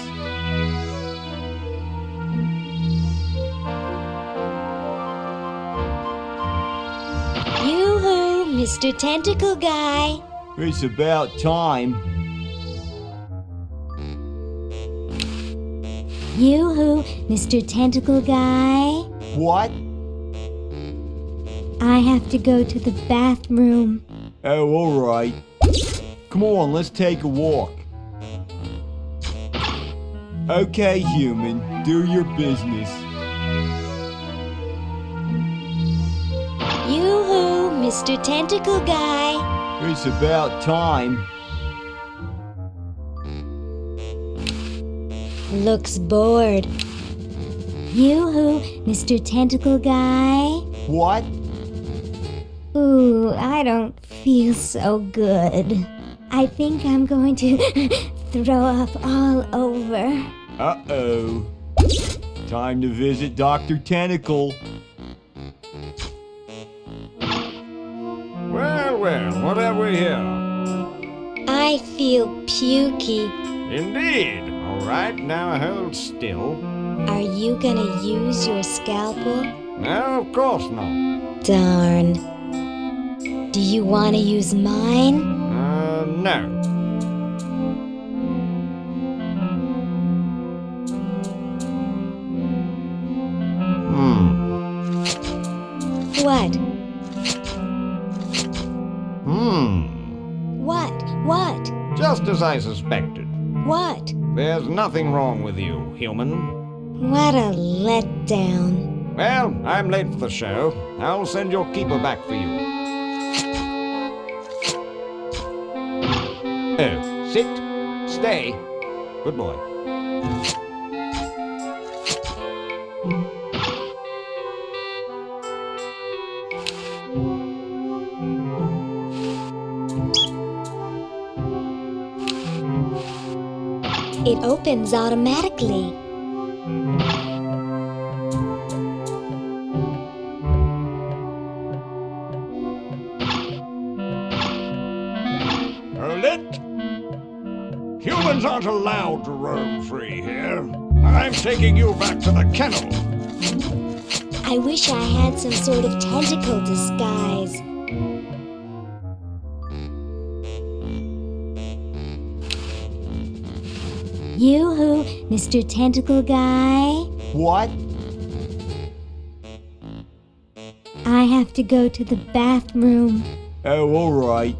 C: Yoo-hoo, Mr. Tentacle Guy.
B: It's about time.
C: Yoo-hoo, Mr. Tentacle Guy.
B: What?
C: I have to go to the bathroom.
B: Oh, all right. Come on, let's take a walk. Okay, human, do your business.
C: Yoo-hoo, Mr. Tentacle Guy.
B: It's about time.
C: Looks bored. Yoo-hoo, Mr. Tentacle Guy.
B: What?
C: Ooh, I don't feel so good. I think I'm going to throw up all over.
B: Uh-oh. Time to visit Dr. Tentacle.
K: Well, what have we here?
C: I feel pukey.
K: Indeed. All right, now hold still.
C: Are you gonna use your scalpel?
K: No, of course not.
C: Darn. Do you want to use mine?
K: No.
C: What? What?
K: Just as I suspected.
C: What?
K: There's nothing wrong with you, human.
C: What a letdown.
K: Well, I'm late for the show. I'll send your keeper back for you. Oh, sit. Stay. Good boy.
C: It opens automatically.
K: Hold it. Humans aren't allowed to roam free here. I'm taking you back to the kennel.
C: I wish I had some sort of tentacle disguise. Yoo-hoo, Mr. Tentacle Guy.
B: What?
C: I have to go to the bathroom.
B: Oh, all right.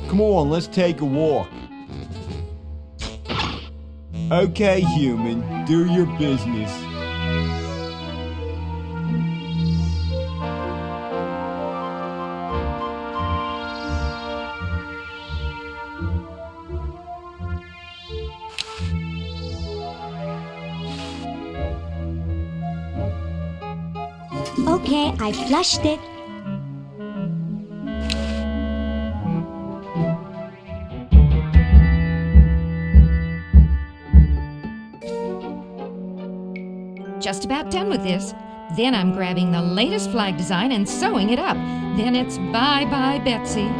B: Come on, let's take a walk. Okay, human, do your business.
C: Okay, I flushed it.
I: Just about done with this. Then I'm grabbing the latest flag design and sewing it up. Then it's bye-bye, Betsy.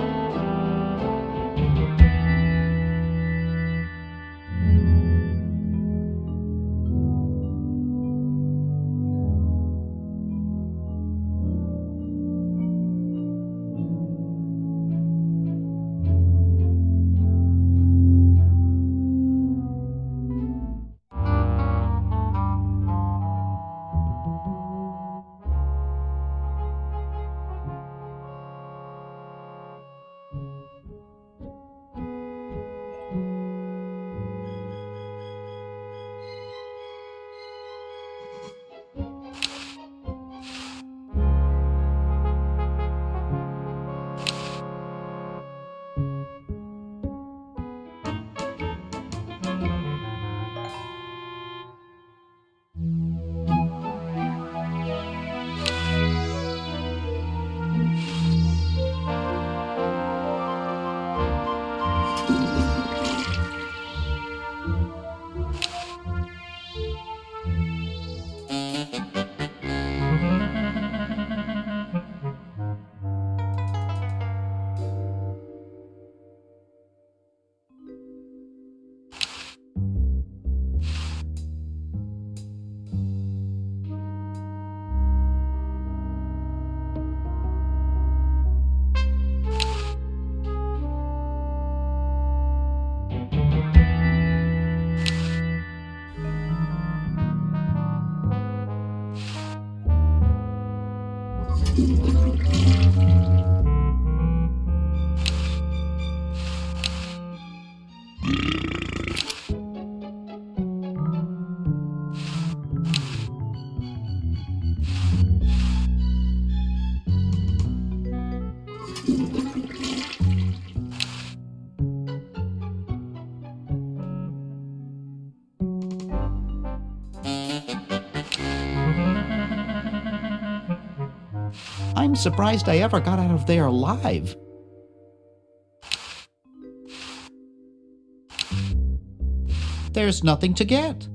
E: I'm surprised I ever got out of there alive. There's nothing to get.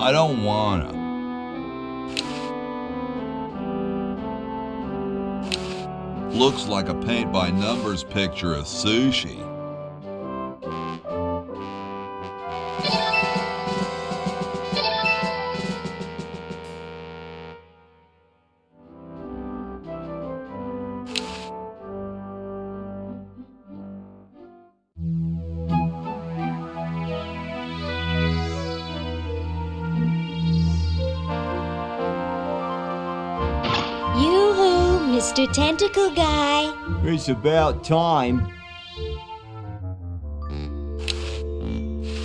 D: I don't wanna. Looks like a paint-by-numbers picture of sushi.
C: Yoo-hoo, Mr. Tentacle Guy.
B: It's about time.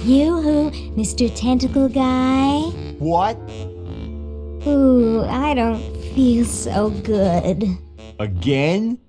C: Yoo-hoo, Mr. Tentacle Guy.
B: What?
C: Ooh, I don't feel so good.
B: Again?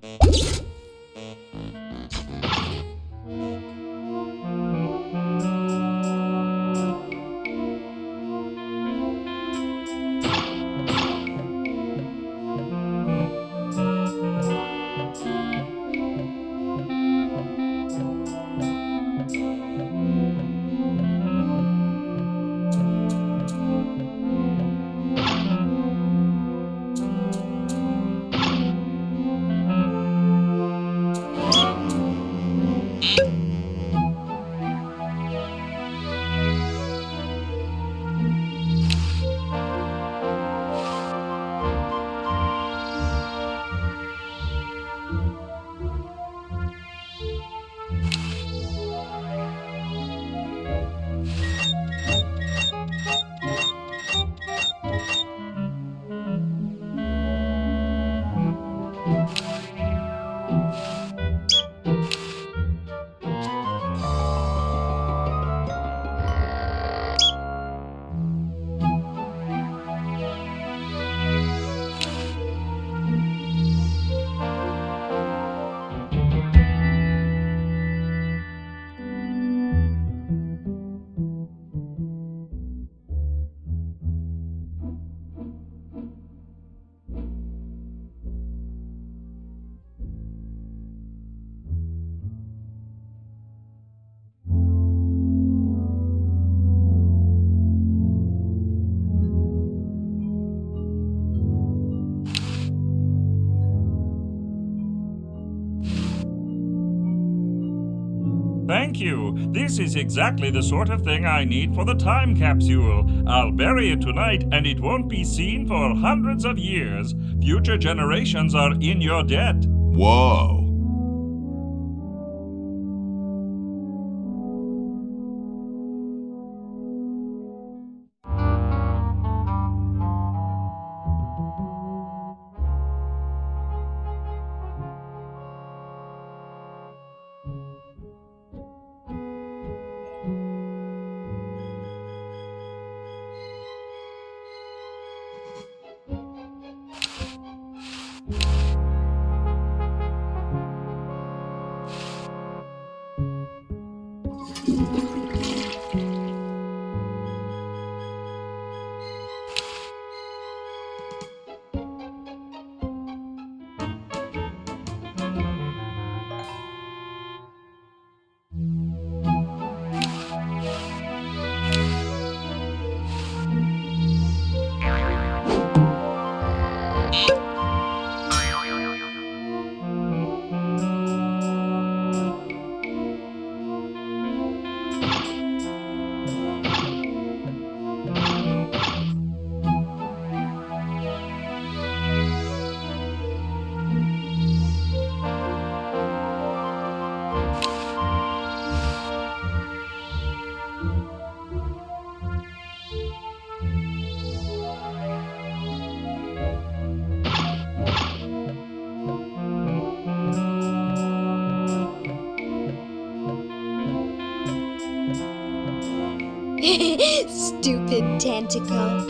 L: Thank you. This is exactly the sort of thing I need for the time capsule. I'll bury it tonight, and it won't be seen for hundreds of years. Future generations are in your debt.
D: Whoa.
C: Stupid tentacle.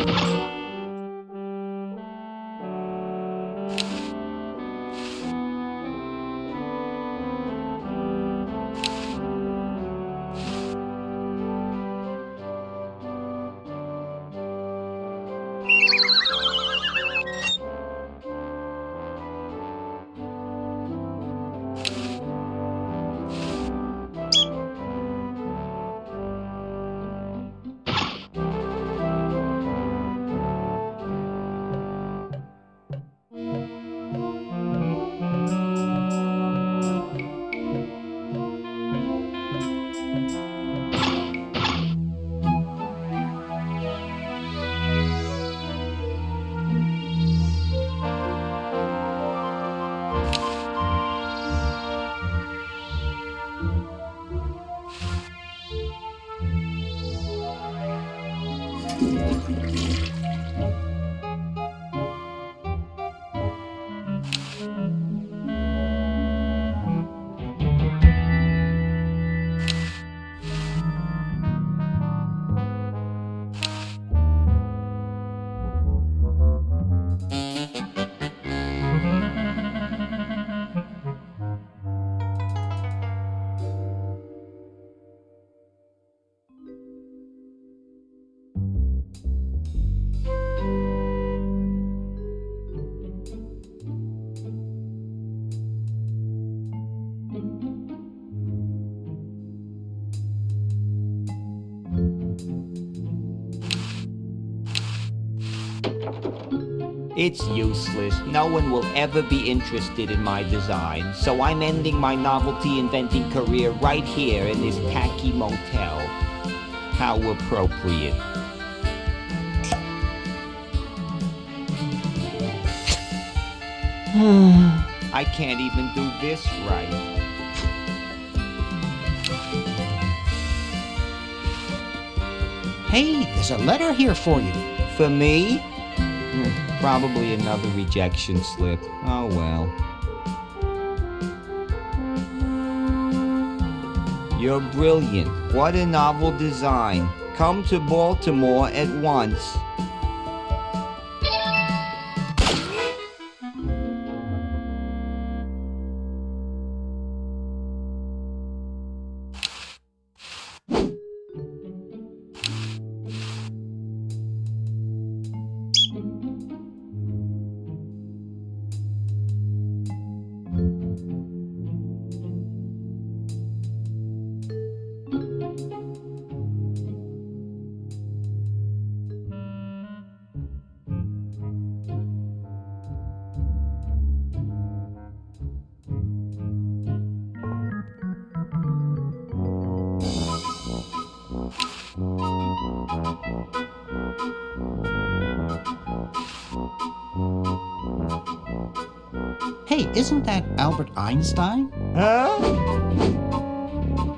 F: It's useless. No one will ever be interested in my design, so I'm ending my novelty inventing career right here in this tacky motel. How appropriate. I can't even do this right.
E: Hey, there's a letter here for you.
F: For me? Probably another rejection slip. Oh well. You're brilliant. What a novel design. Come to Baltimore at once.
E: Hey, isn't that Albert Einstein?
G: Huh?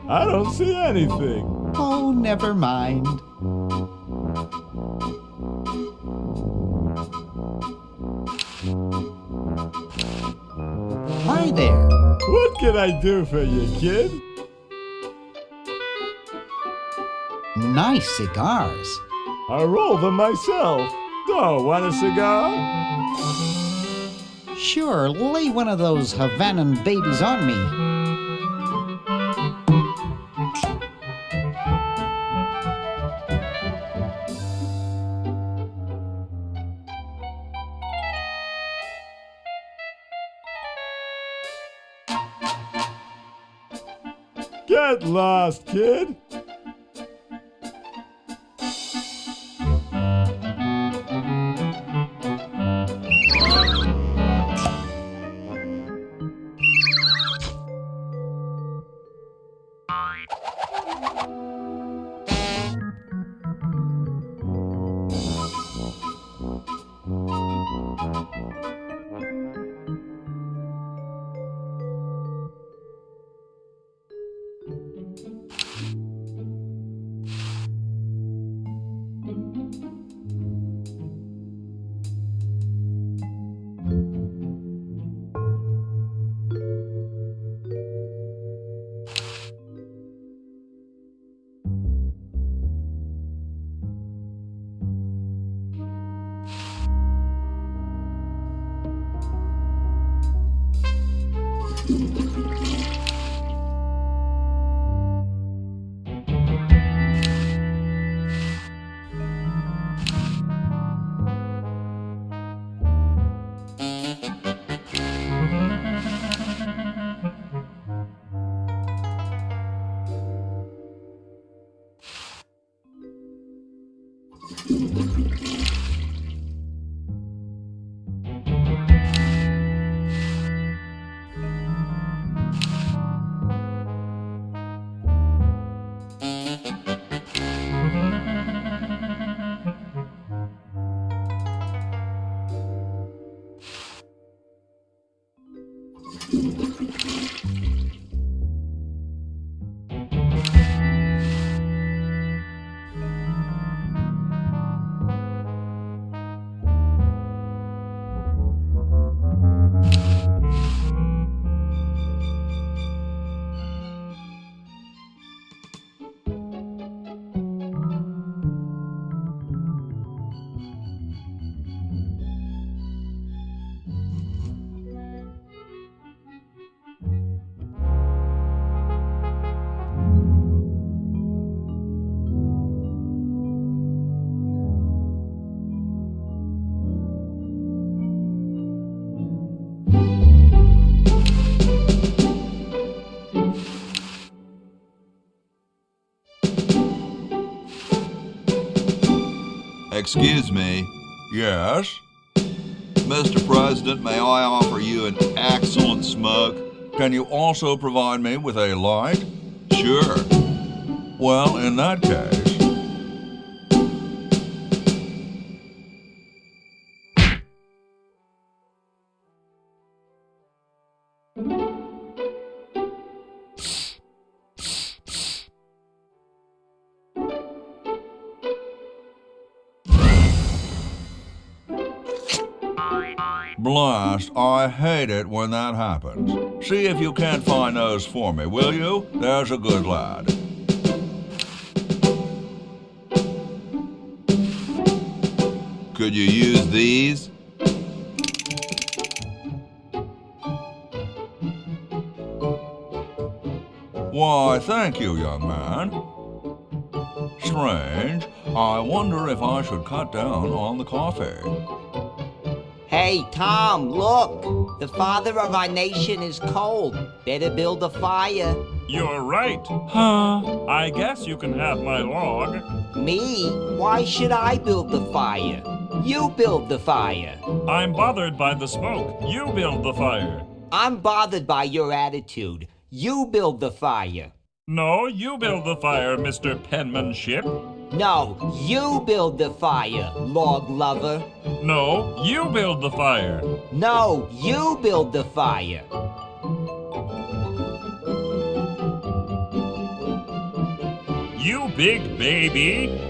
G: I don't see anything.
E: Oh, never mind. Hi there.
G: What can I do for you, kid?
E: Nice cigars.
G: I roll them myself. Oh, want a cigar?
E: Sure, lay one of those Havanan babies on me.
G: Get lost, kid.
D: Excuse me.
L: Yes?
D: Mr. President, may I offer you an excellent smoke?
L: Can you also provide me with a light?
D: Sure.
L: Well, in that case...
D: Blast, I hate it when that happens.
L: See if you can't find those for me, will you? There's a good lad.
D: Could you use these?
L: Why, thank you, young man. Strange. I wonder if I should cut down on the coffee.
F: Hey, Tom, look! The father of our nation is cold. Better build a fire.
L: You're right. Huh? I guess you can have my log.
F: Me? Why should I build the fire? You build the fire.
L: I'm bothered by the smoke. You build the fire.
F: I'm bothered by your attitude. You build the fire.
L: No, you build the fire, Mr. Penmanship.
F: No, you build the fire, log lover.
L: No, you build the fire.
F: No, you build the fire.
L: You big baby.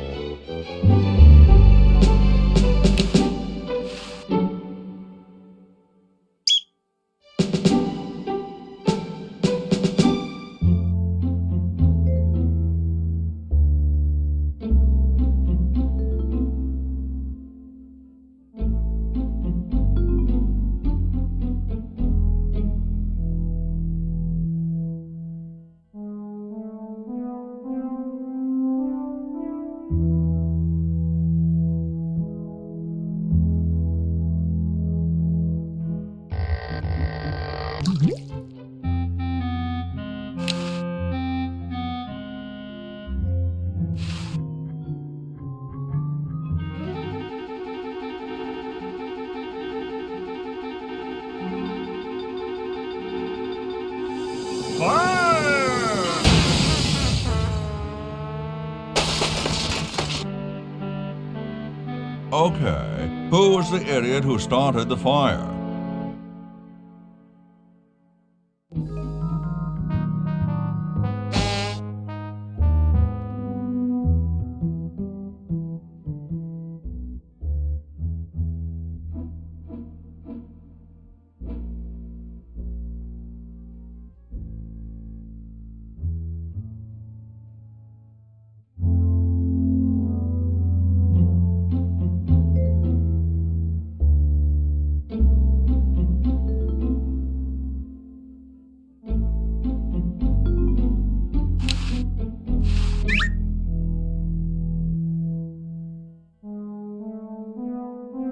L: Okay, who was the idiot who started the fire?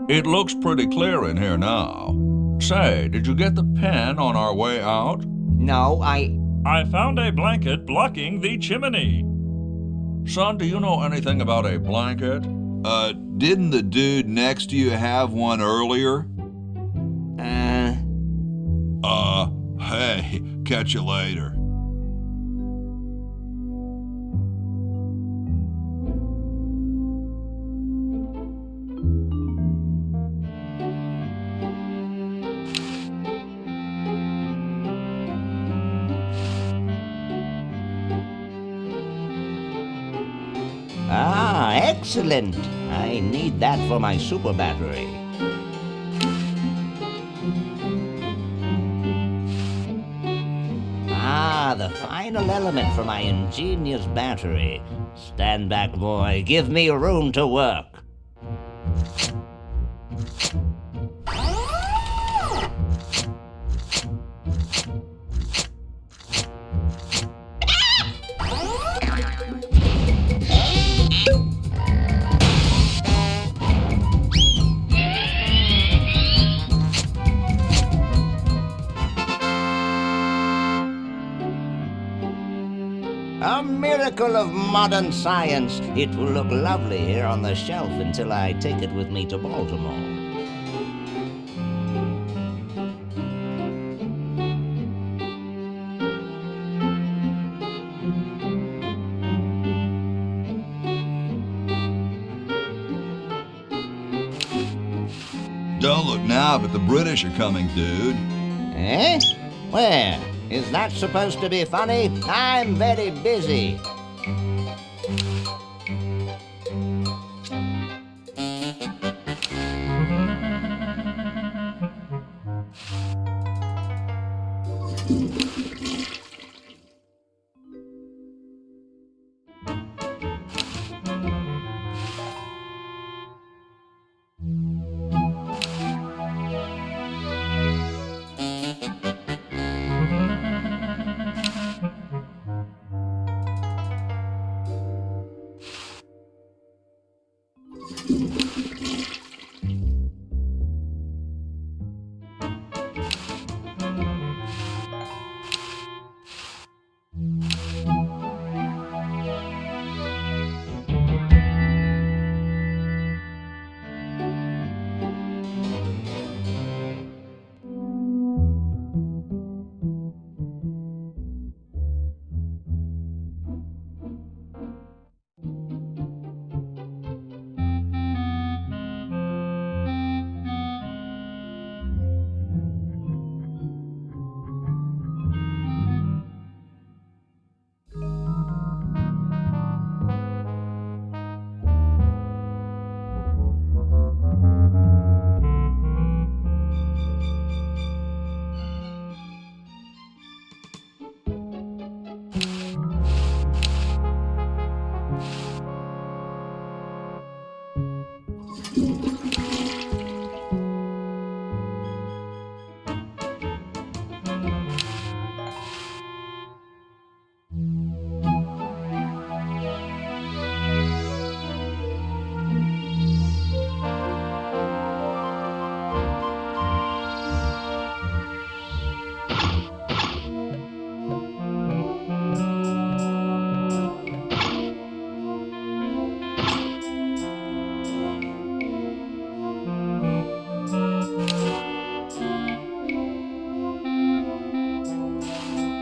D: It looks pretty clear in here now. Say, did you get the pen on our way out?
F: No,
L: I found a blanket blocking the chimney.
D: Son, do you know anything about a blanket? Didn't the dude next to you have one earlier? Hey, catch you later.
F: Ah, excellent. I need that for my super battery. Ah, the final element for my ingenious battery. Stand back, boy. Give me room to work. A miracle of modern science. It will look lovely here on the shelf until I take it with me to Baltimore.
D: Don't look now, but the British are coming, dude.
F: Eh? Where? Is that supposed to be funny? I'm very busy.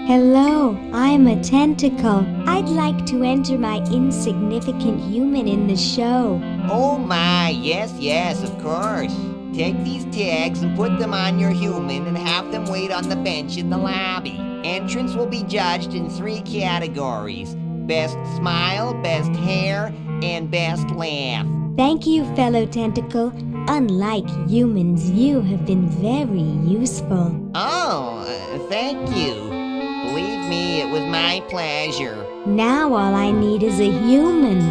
C: Hello, I'm a tentacle. I'd like to enter my insignificant human in the show.
F: Oh my, yes, of course. Take these tags and put them on your human and have them wait on the bench in the lobby. Entrance will be judged in 3 categories: best smile, best hair, and best laugh.
C: Thank you, fellow tentacle. Unlike humans, you have been very useful.
F: Oh, thank you. Believe me, it was my pleasure.
C: Now all I need is a human.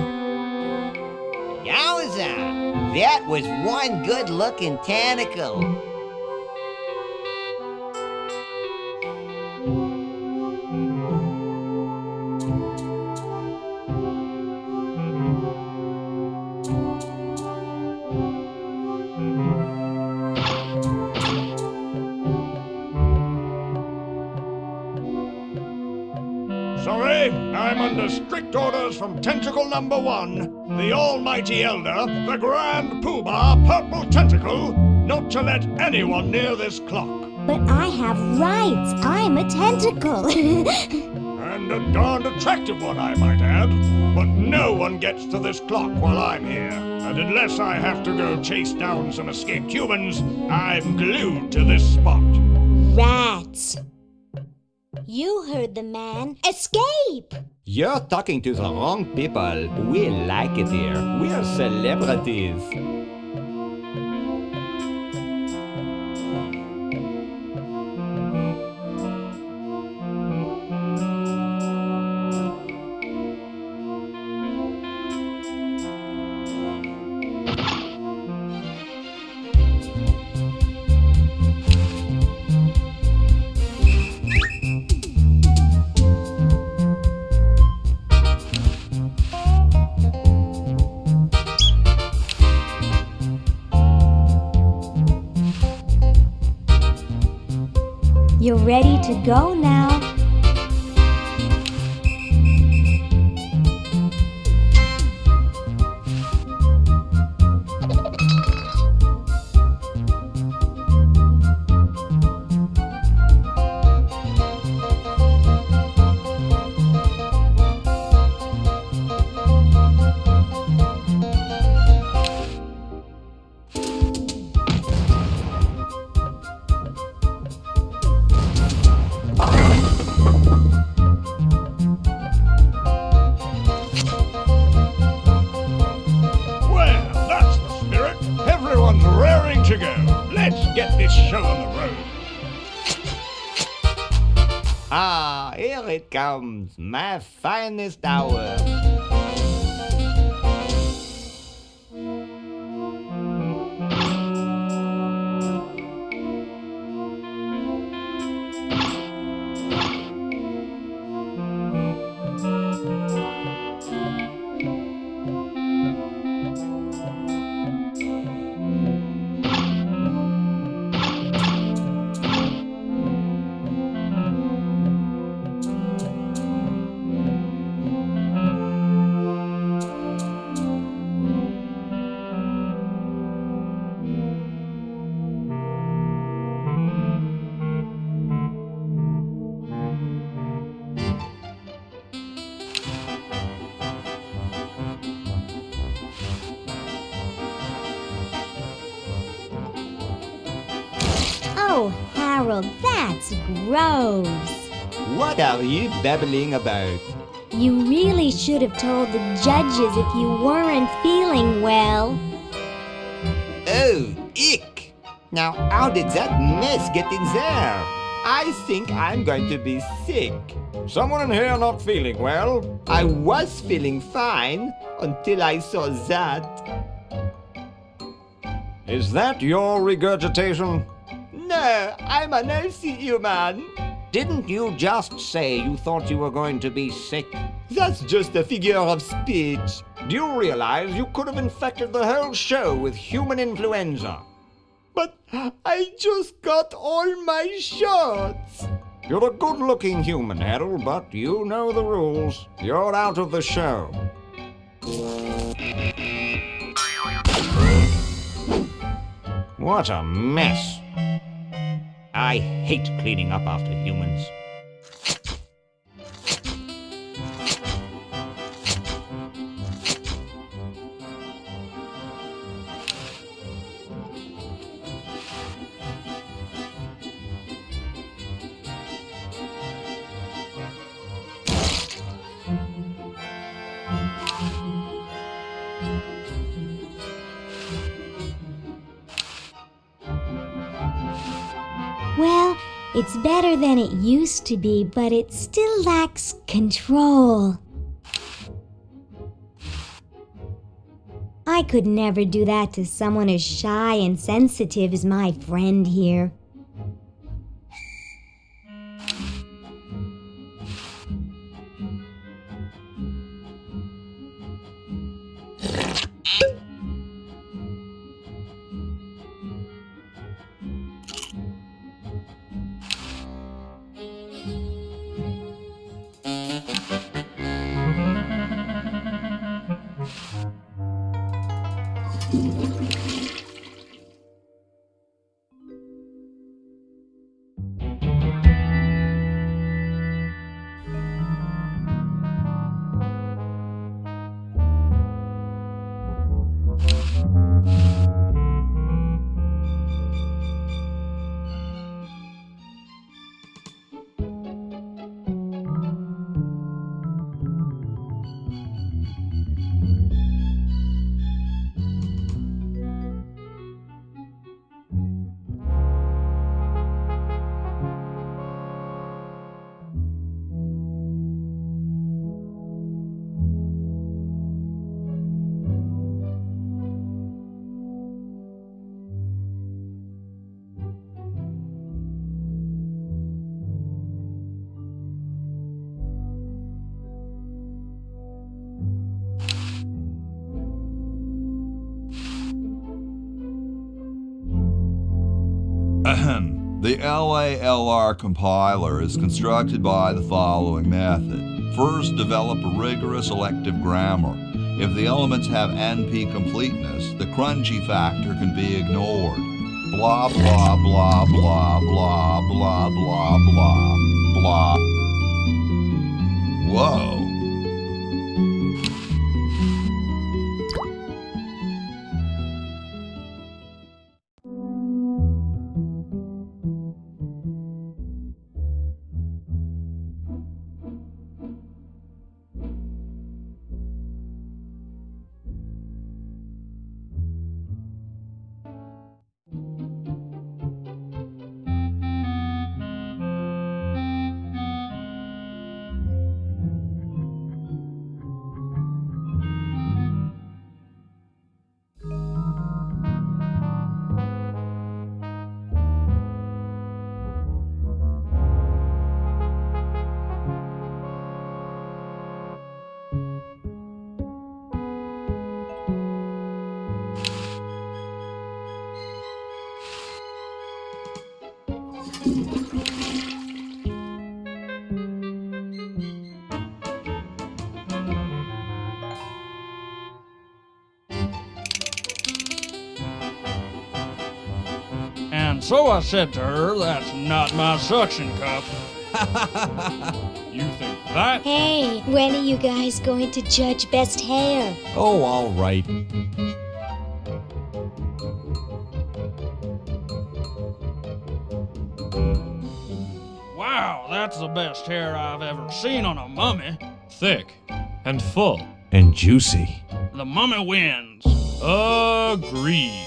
F: Yowza! That was one good-looking tentacle.
K: Sorry, I'm under strict orders from Tentacle number 1, the almighty elder, the grand poobah Purple Tentacle, not to let anyone near this clock.
C: But I have rights. I'm a tentacle.
K: And a darned attractive one, I might add. But no one gets to this clock while I'm here. And unless I have to go chase down some escaped humans, I'm glued to this spot.
C: Rats. You heard the man. Escape!
F: You're talking to the wrong people. We like it here. We're celebrities.
C: You're ready to go now.
K: To go. Let's get this show on the road.
F: Ah, here it comes, my finest hour.
C: Oh, Harold, that's gross.
F: What are you babbling about?
C: You really should have told the judges if you weren't feeling well.
F: Oh, ick! Now, how did that mess get in there? I think I'm going to be sick.
B: Someone in here not feeling well?
F: I was feeling fine until I saw that.
B: Is that your regurgitation?
F: No, I'm an healthy human.
B: Didn't you just say you thought you were going to be sick?
F: That's just a figure of speech.
B: Do you realize you could have infected the whole show with human influenza?
F: But I just got all my shots.
B: You're a good-looking human, Harold, but you know the rules. You're out of the show. What a mess. I hate cleaning up after humans.
C: Well, it's better than it used to be, but it still lacks control. I could never do that to someone as shy and sensitive as my friend here.
D: The LALR compiler is constructed by the following method. First, develop a rigorous elective grammar. If the elements have NP completeness, the crunchy factor can be ignored. Blah, blah, blah, blah, blah, blah, blah, blah, blah. Whoa.
M: And so I said to her, that's not my suction cup. You think that?
C: Hey, when are you guys going to judge best hair?
N: Oh, all right.
M: Wow, that's the best hair I've ever seen on a mummy.
N: Thick and full and juicy.
M: The mummy wins.
N: Agreed.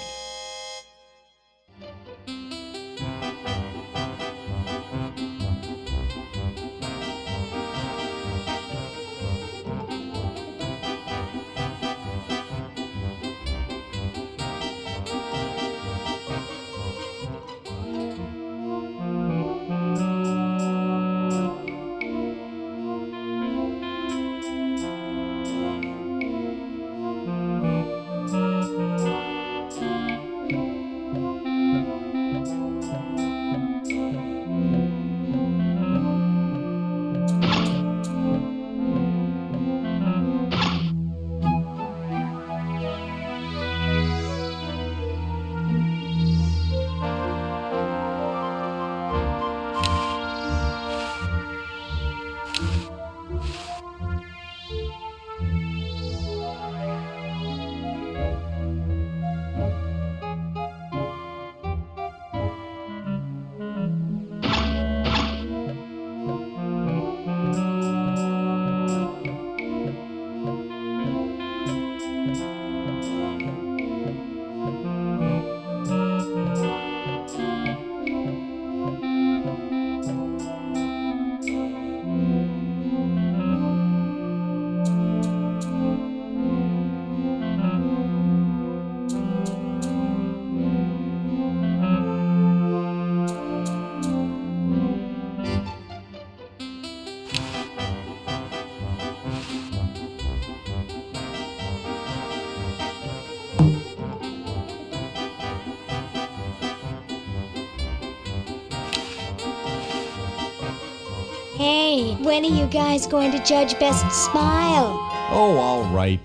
C: Hey, when are you guys going to judge best smile?
N: Oh, all right.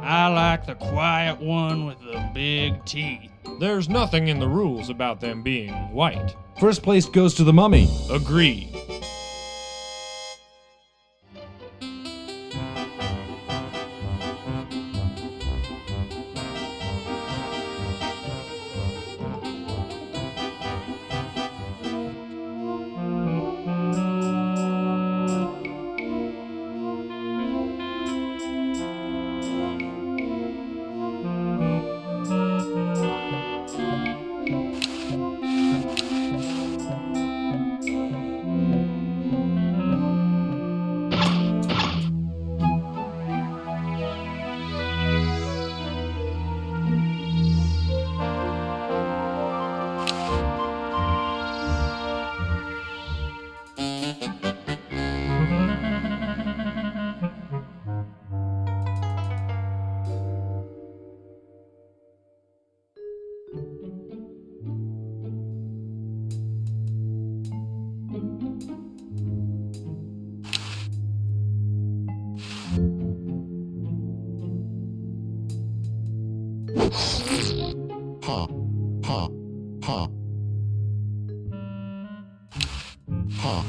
M: I like the quiet one with the big teeth.
N: There's nothing in the rules about them being white. First place goes to the mummy. Agreed.
G: Ha, ha, ha. Ha.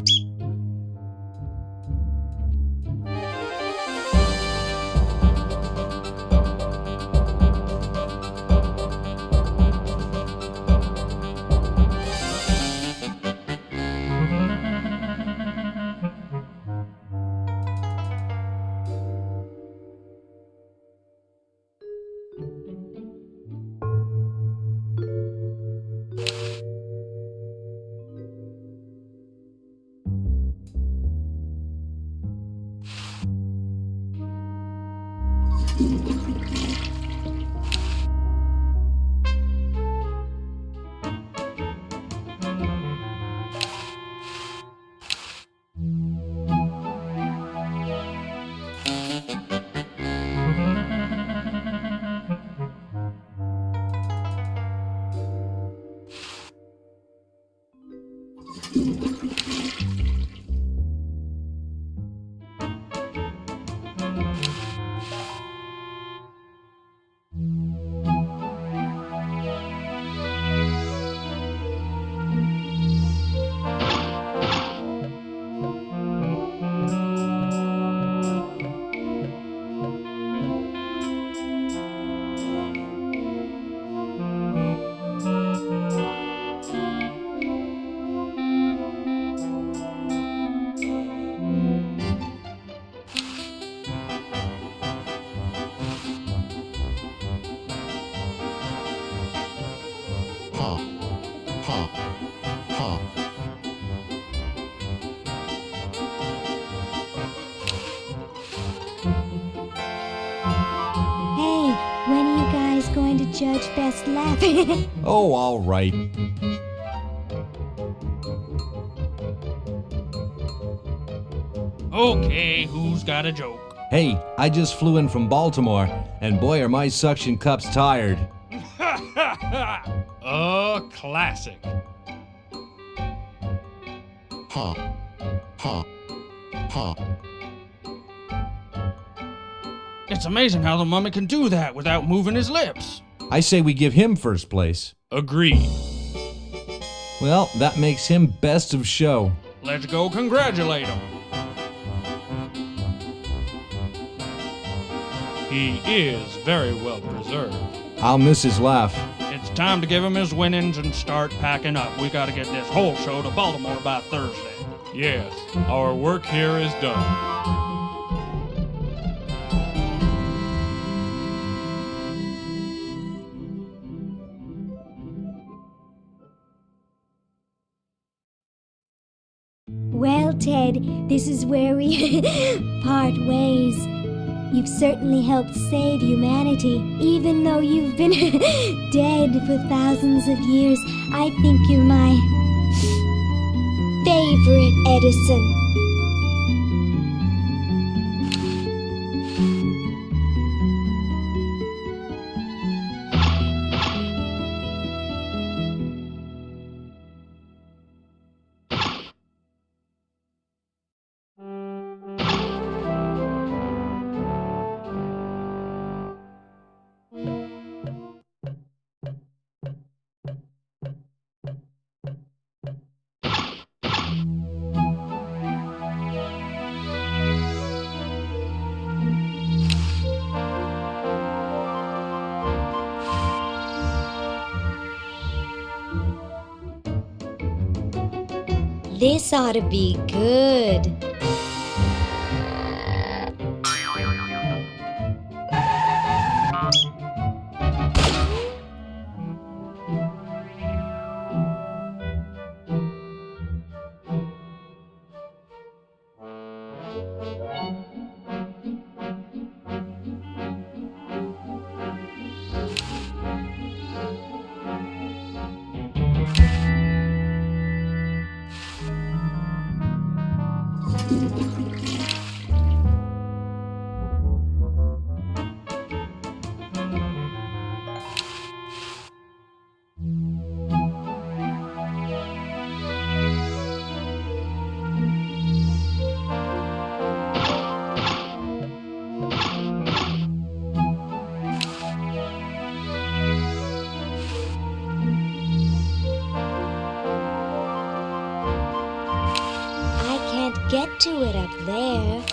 C: Hey, when are you guys going to judge best laugh?
N: Oh, all right.
M: Okay, who's got a joke?
N: Hey, I just flew in from Baltimore, and boy, are my suction cups tired.
M: A classic.
G: Ha, ha, ha.
M: It's amazing how the mummy can do that without moving his lips.
N: I say we give him first place.
M: Agreed.
N: Well, that makes him best of show.
M: Let's go congratulate him. He is very well preserved.
N: I'll miss his laugh.
M: It's time to give him his winnings and start packing up. We gotta get this whole show to Baltimore by Thursday.
N: Yes, our work here is done.
C: Well, Ted, this is where we part ways. You've certainly helped save humanity. Even though you've been dead for thousands of years, I think you're my favorite Edison. This ought to be good. to it up there.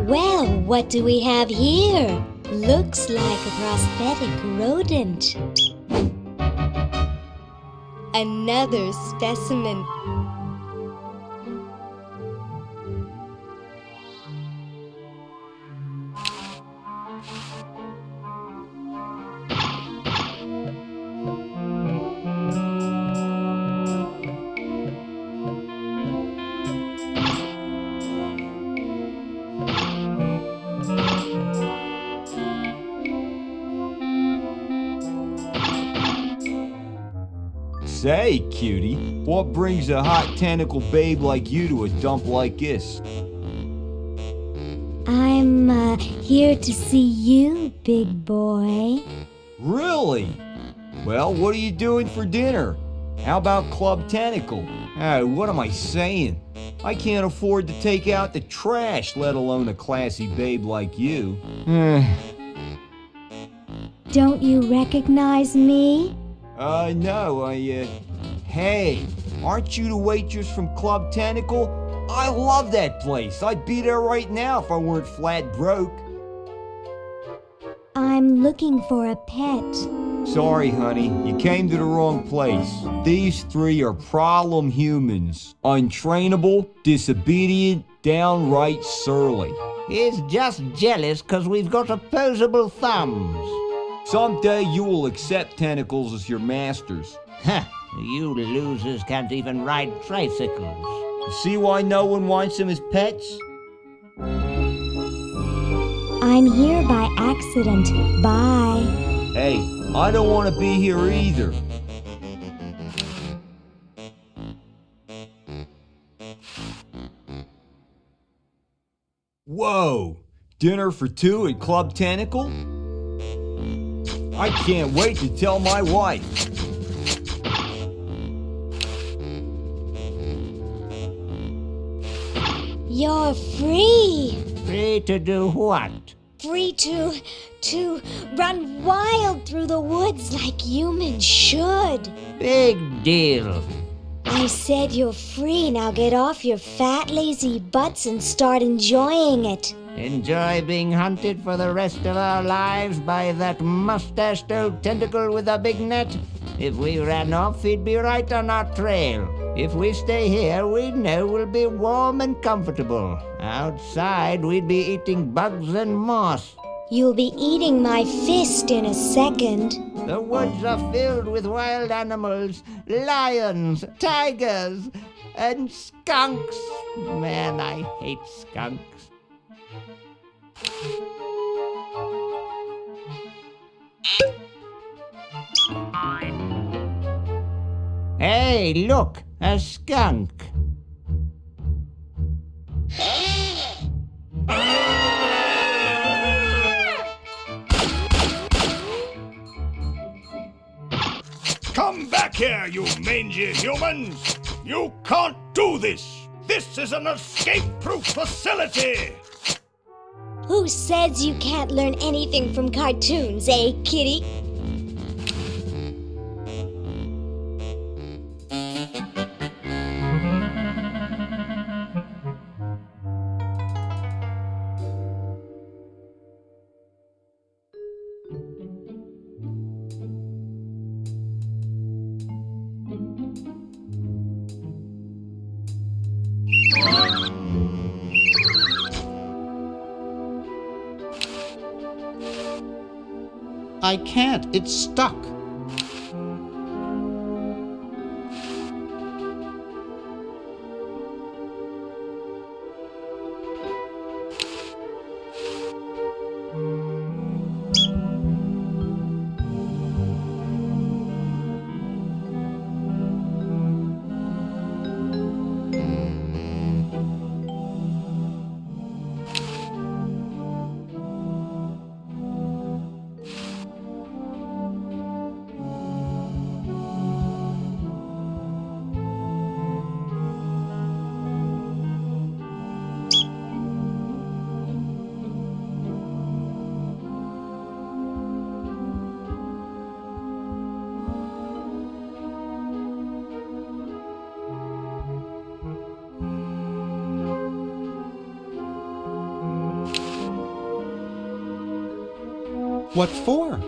C: Well, what do we have here? Looks like a prosthetic rodent. Another specimen.
B: Say, cutie, what brings a hot tentacle babe like you to a dump like this?
C: I'm here to see you, big boy.
B: Really? Well, what are you doing for dinner? How about Club Tentacle? What am I saying? I can't afford to take out the trash, let alone a classy babe like you.
C: Don't you recognize me?
B: No, Hey, aren't you the waitress from Club Tentacle? I love that place. I'd be there right now if I weren't flat broke.
C: I'm looking for a pet.
B: Sorry, honey, you came to the wrong place. These three are problem humans. Untrainable, disobedient, downright surly.
F: He's just jealous 'cause we've got opposable thumbs.
B: Someday you will accept tentacles as your masters.
F: Huh, you losers can't even ride tricycles.
B: See why no one wants them as pets?
C: I'm here by accident. Bye.
B: Hey, I don't want to be here either. Whoa! Dinner for two at Club Tentacle? I can't wait to tell my wife.
C: You're free.
F: Free to do what?
C: Free to run wild through the woods like humans should.
F: Big deal.
C: I said you're free. Now get off your fat, lazy butts and start enjoying it.
F: Enjoy being hunted for the rest of our lives by that mustached old tentacle with a big net? If we ran off, he'd be right on our trail. If we stay here, we know we'll be warm and comfortable. Outside, we'd be eating bugs and moss.
C: You'll be eating my fist in a second.
F: The woods are filled with wild animals, lions, tigers, and skunks. Man, I hate skunks. Hey, look, a skunk.
K: Come back here, you mangy humans! You can't do this! This is an escape-proof facility!
C: Who says you can't learn anything from cartoons, eh, kitty?
E: I can't. It's stuck. What for?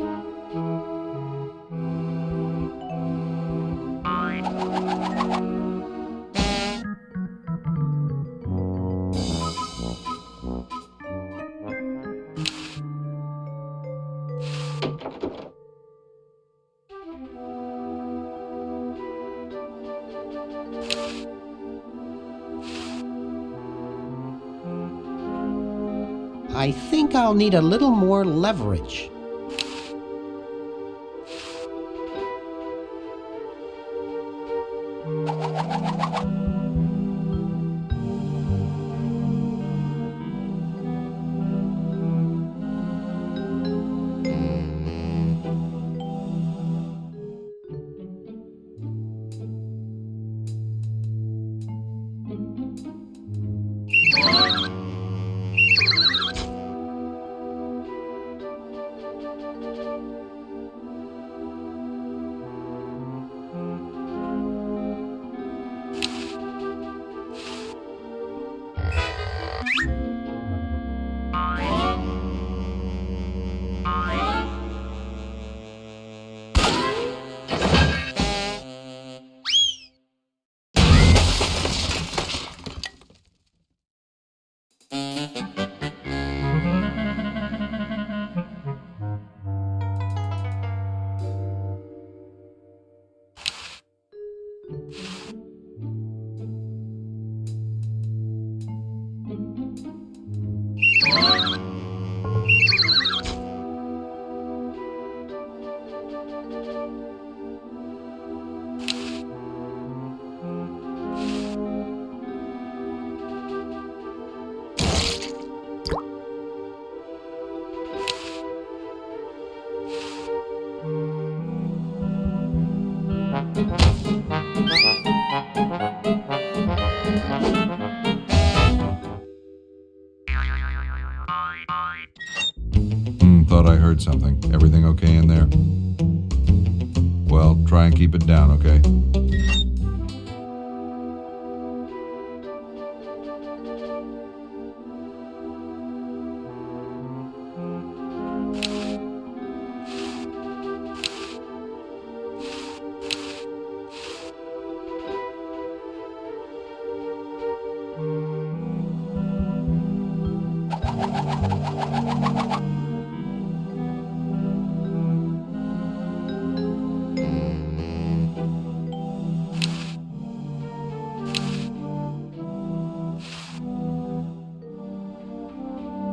E: I think I'll need a little more leverage.
D: Thought I heard something. Everything okay in there? Well, try and keep it down, okay?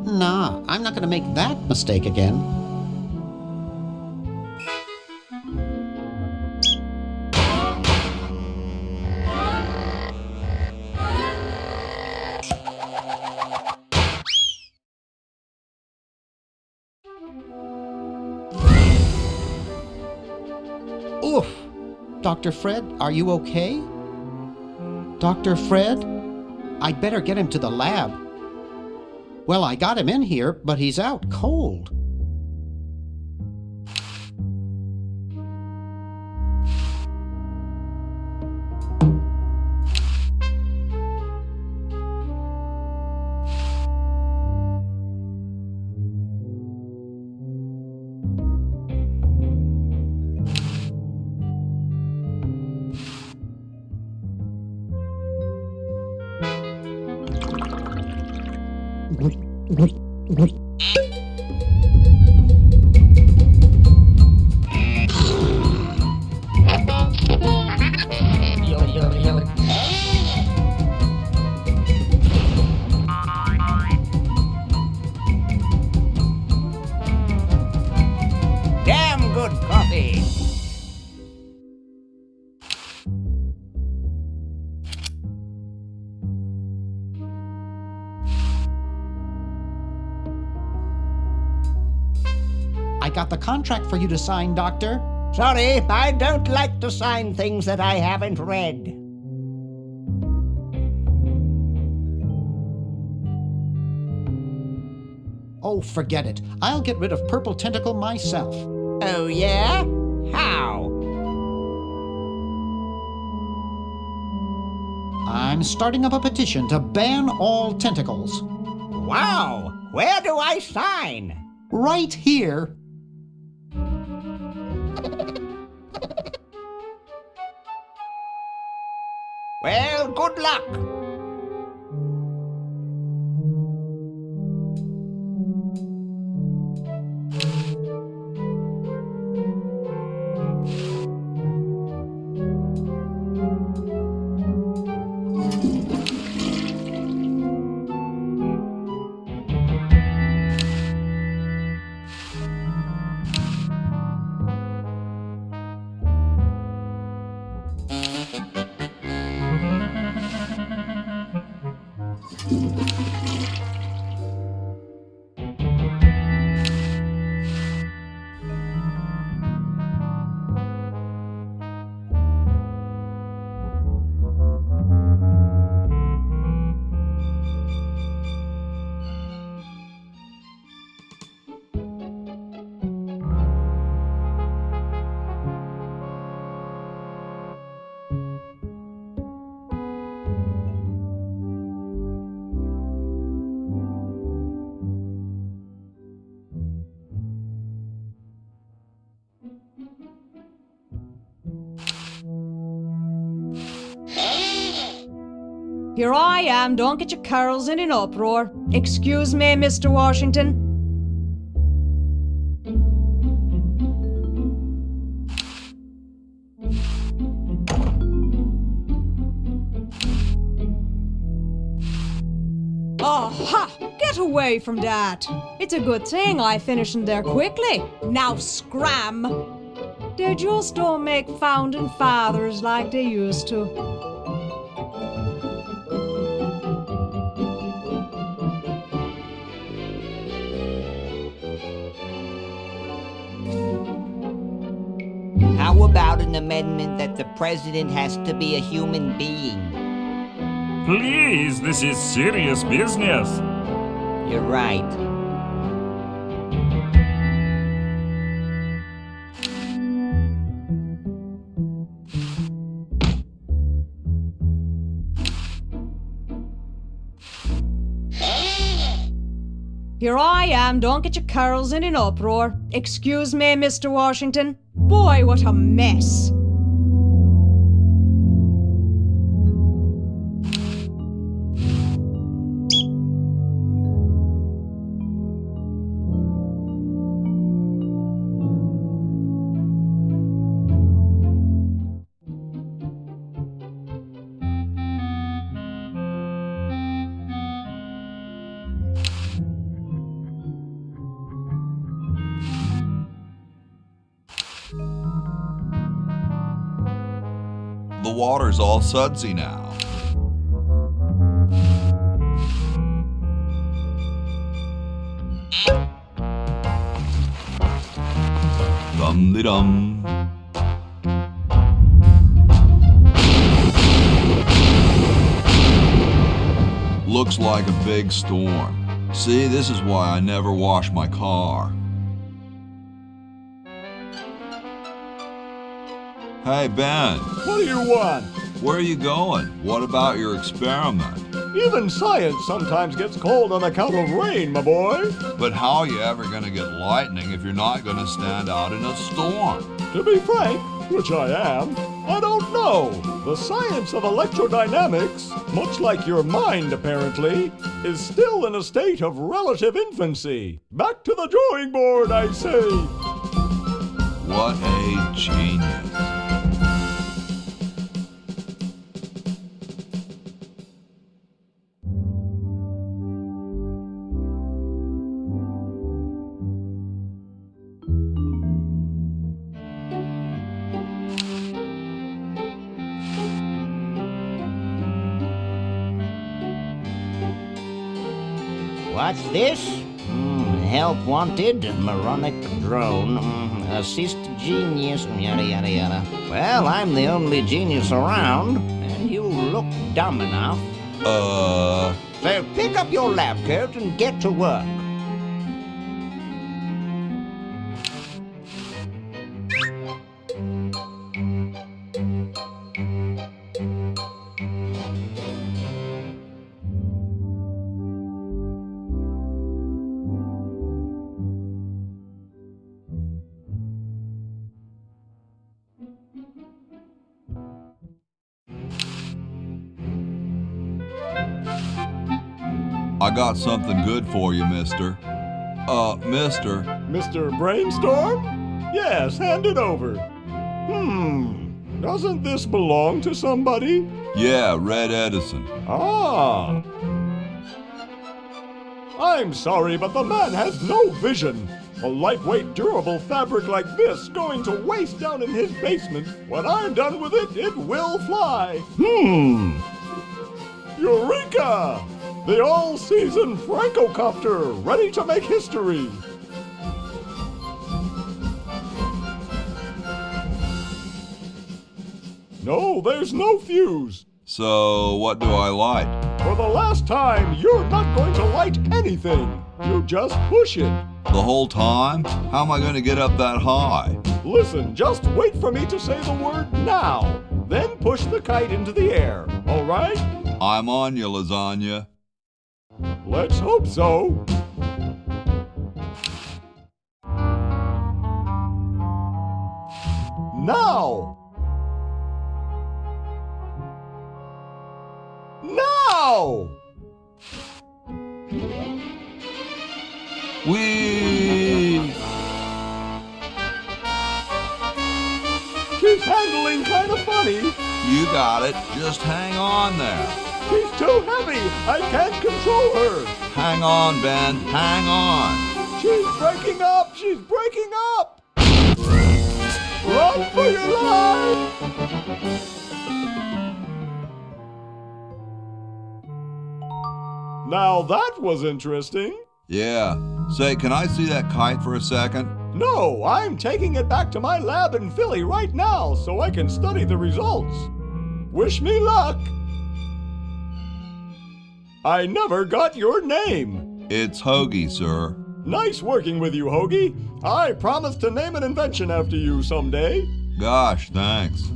E: Nah, I'm not going to make that mistake again. Oof! Dr. Fred, are you okay? Dr. Fred? I'd better get him to the lab. Well, I got him in here, but he's out cold.
F: Damn good coffee.
E: I got the contract for you to sign, Doctor.
F: Sorry, I don't like to sign things that I haven't read.
E: Oh, forget it. I'll get rid of Purple Tentacle myself.
F: Oh, yeah? How?
E: I'm starting up a petition to ban all tentacles.
F: Wow! Where do I sign?
E: Right here.
F: Well, good luck.
H: Here I am, don't get your carols in an uproar. Excuse me, Mr. Washington. Aha! Get away from that! It's a good thing I finished in there quickly. Now scram! They just don't make founding fathers like they used to.
F: How about an amendment that the president has to be a human being?
L: Please, this is serious business.
F: You're right.
H: Here I am, don't get your carols in an uproar. Excuse me, Mr. Washington. Boy, what a mess.
D: The water's all sudsy now. Dum-de-dum. Looks like a big storm. See, this is why I never wash my car. Hey, Ben.
G: What do you want?
D: Where are you going? What about your experiment?
G: Even science sometimes gets cold on account of rain, my boy.
D: But how are you ever going to get lightning if you're not going to stand out in a storm?
G: To be frank, which I am, I don't know. The science of electrodynamics, much like your mind apparently, is still in a state of relative infancy. Back to the drawing board, I say.
D: What a genius.
F: What's this? Help wanted, moronic drone, assist genius, yada yada yada. Well, I'm the only genius around, and you look dumb enough. So pick up your lab coat and get to work.
D: I got something good for you, mister. Mister.
G: Mr. Brainstorm? Yes, hand it over. Doesn't this belong to somebody?
D: Yeah, Red Edison.
G: Ah. I'm sorry, but the man has no vision. A lightweight, durable fabric like this going to waste down in his basement. When I'm done with it, it will fly. Eureka! The all-season Francocopter, ready to make history. No, there's no fuse.
D: So, what do I light?
G: For the last time, you're not going to light anything. You just push it.
D: The whole time? How am I going to get up that high?
G: Listen, just wait for me to say the word now. Then push the kite into the air, all right?
D: I'm on you, lasagna.
G: Let's hope so. Now! Now!
D: Whee!
G: She's handling kind of funny.
D: You got it. Just hang on there.
G: She's too heavy. I can't control her.
D: Hang on, Ben. Hang on.
G: She's breaking up. She's breaking up. Run for your life. Now that was interesting.
D: Yeah. Say, can I see that kite for a second?
G: No, I'm taking it back to my lab in Philly right now so I can study the results. Wish me luck. I never got your name.
D: It's Hoagie, sir.
G: Nice working with you, Hoagie. I promise to name an invention after you someday.
D: Gosh, thanks.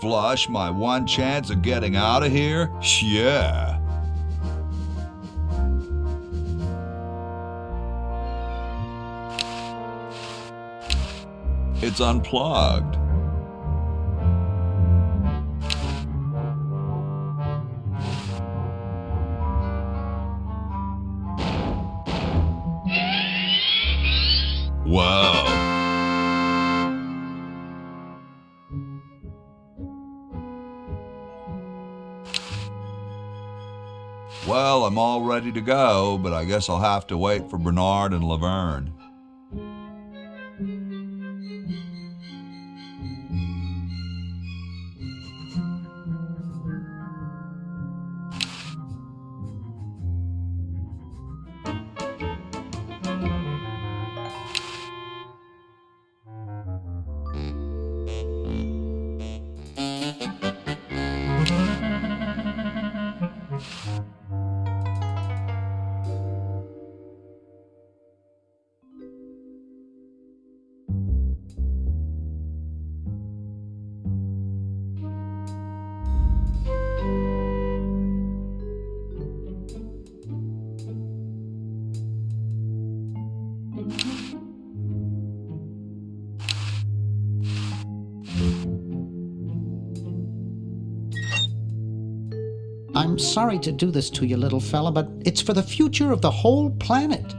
D: Flush, my one chance of getting out of here? Yeah. It's unplugged. Whoa. Well, I'm all ready to go, but I guess I'll have to wait for Bernard and Laverne.
E: I'm sorry to do this to you, little fella, but it's for the future of the whole planet.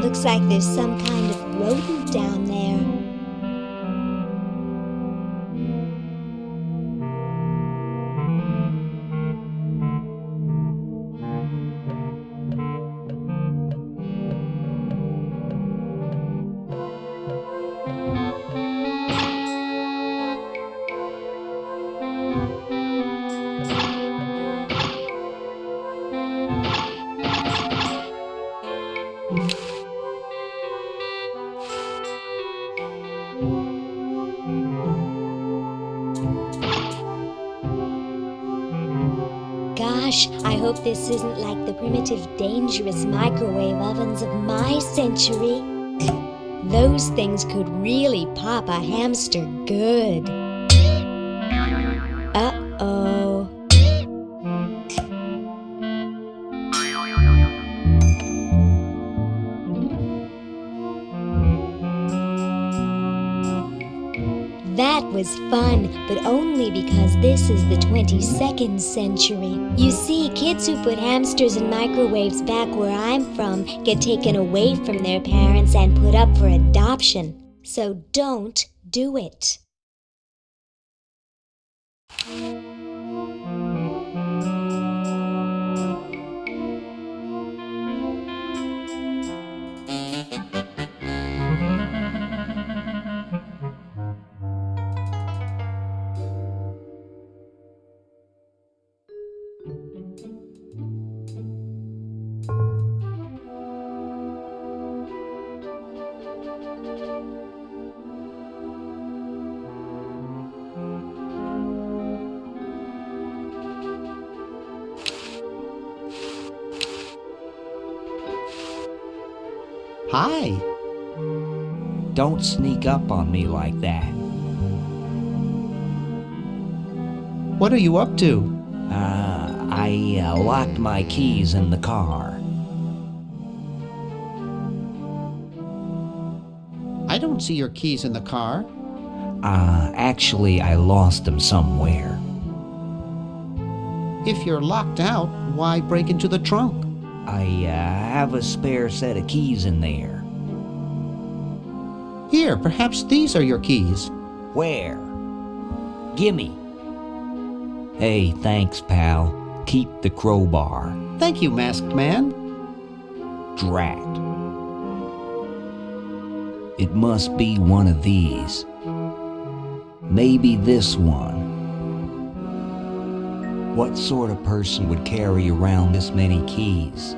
C: Looks like there's some kind of rodent down there. gosh, I hope this isn't like the primitive, dangerous microwave ovens of my century. Those things could really pop a hamster good. Uh-oh. That was fun, but only because this is the 22nd century. You see, kids who put hamsters in microwaves back where I'm from get taken away from their parents and put up for adoption. So don't do it.
E: Hi.
B: Don't sneak up on me like that.
E: What are you up to?
B: I locked my keys in the car.
E: I don't see your keys in the car.
B: Actually, I lost them somewhere.
E: If you're locked out, why break into the trunk?
B: I have a spare set of keys in there.
E: Here, perhaps these are your keys.
B: Where? Gimme. Hey, thanks, pal. Keep the crowbar.
E: Thank you, masked man.
B: Drat. It must be one of these. Maybe this one. What sort of person would carry around this many keys?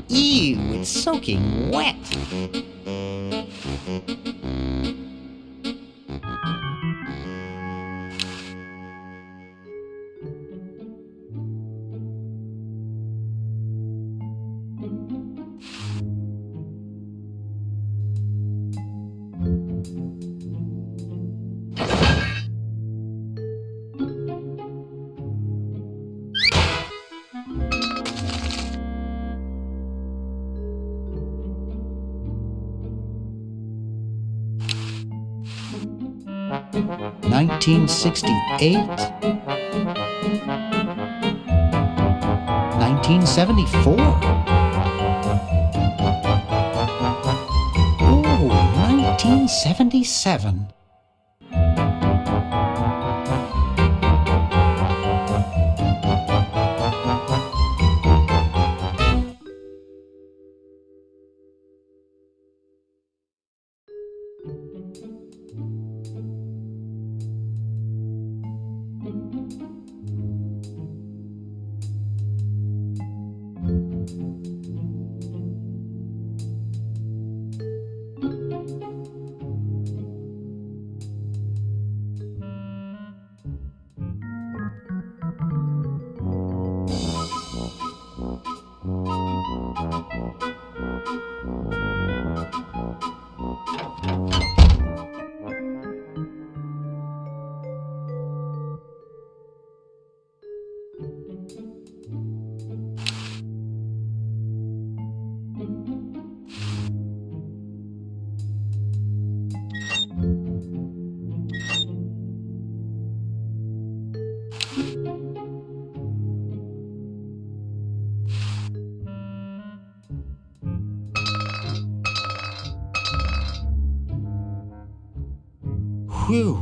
E: Ew, it's soaking wet. (1968), 1974. Oh, 1977. Whew.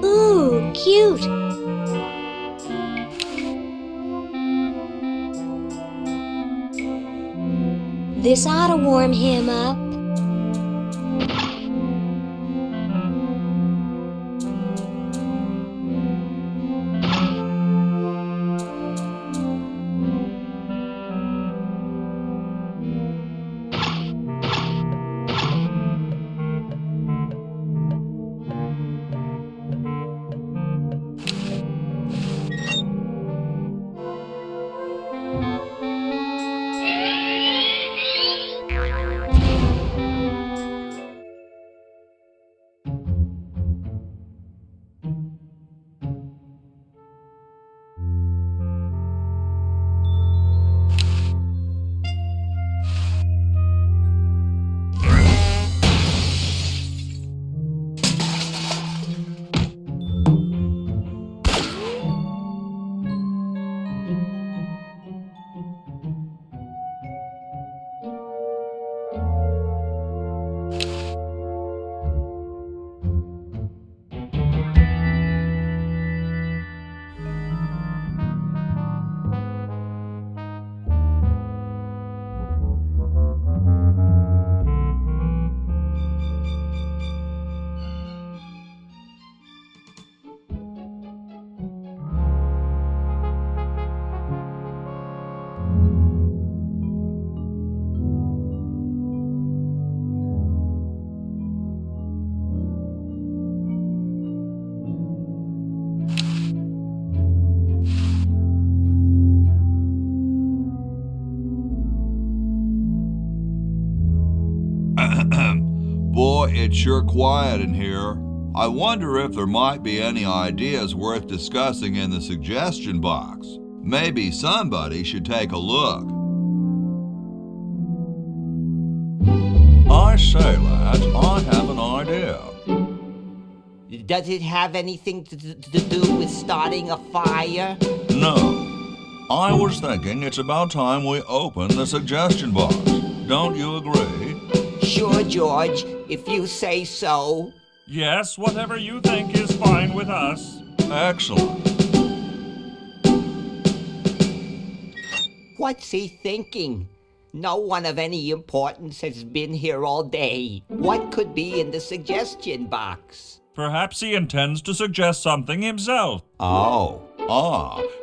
C: Ooh, cute. This ought to warm him up.
D: Boy, it's sure quiet in here. I wonder if there might be any ideas worth discussing in the suggestion box. Maybe somebody should take a look. I say, lads, I have an idea.
F: Does it have anything to do with starting a fire?
D: No. I was thinking it's about time we open the suggestion box. Don't you agree?
F: Sure, George, if you say so.
L: Yes, whatever you think is fine with us.
D: Excellent.
F: What's he thinking? No one of any importance has been here all day. What could be in the suggestion box?
L: Perhaps he intends to suggest something himself.
F: Oh.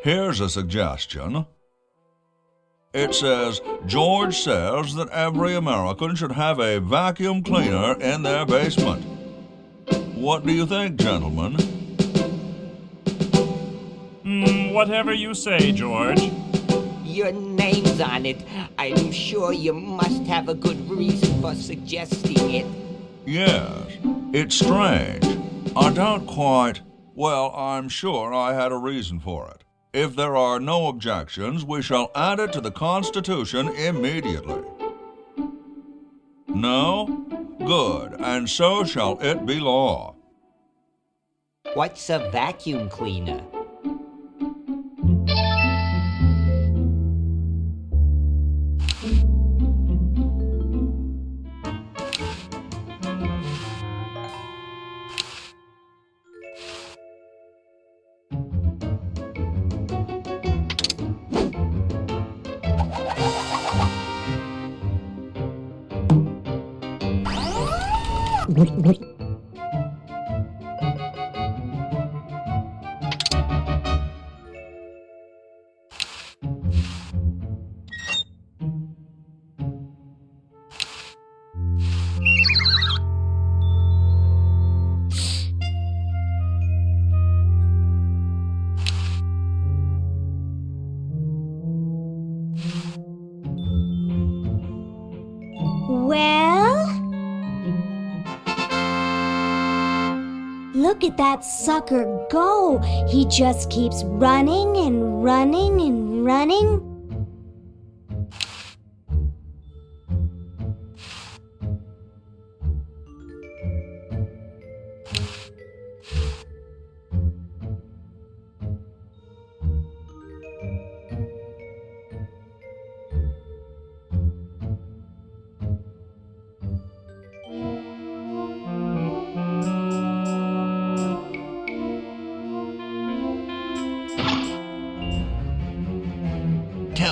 D: Here's a suggestion. It says, George says that every American should have a vacuum cleaner in their basement. What do you think, gentlemen?
L: Whatever you say, George.
F: Your name's on it. I'm sure you must have a good reason for suggesting it.
D: Yes, it's strange. I don't quite... Well, I'm sure I had a reason for it. If there are no objections, we shall add it to the Constitution immediately. No? Good, and so shall it be law.
F: What's a vacuum cleaner?
C: Look at that sucker go! He just keeps running and running and running.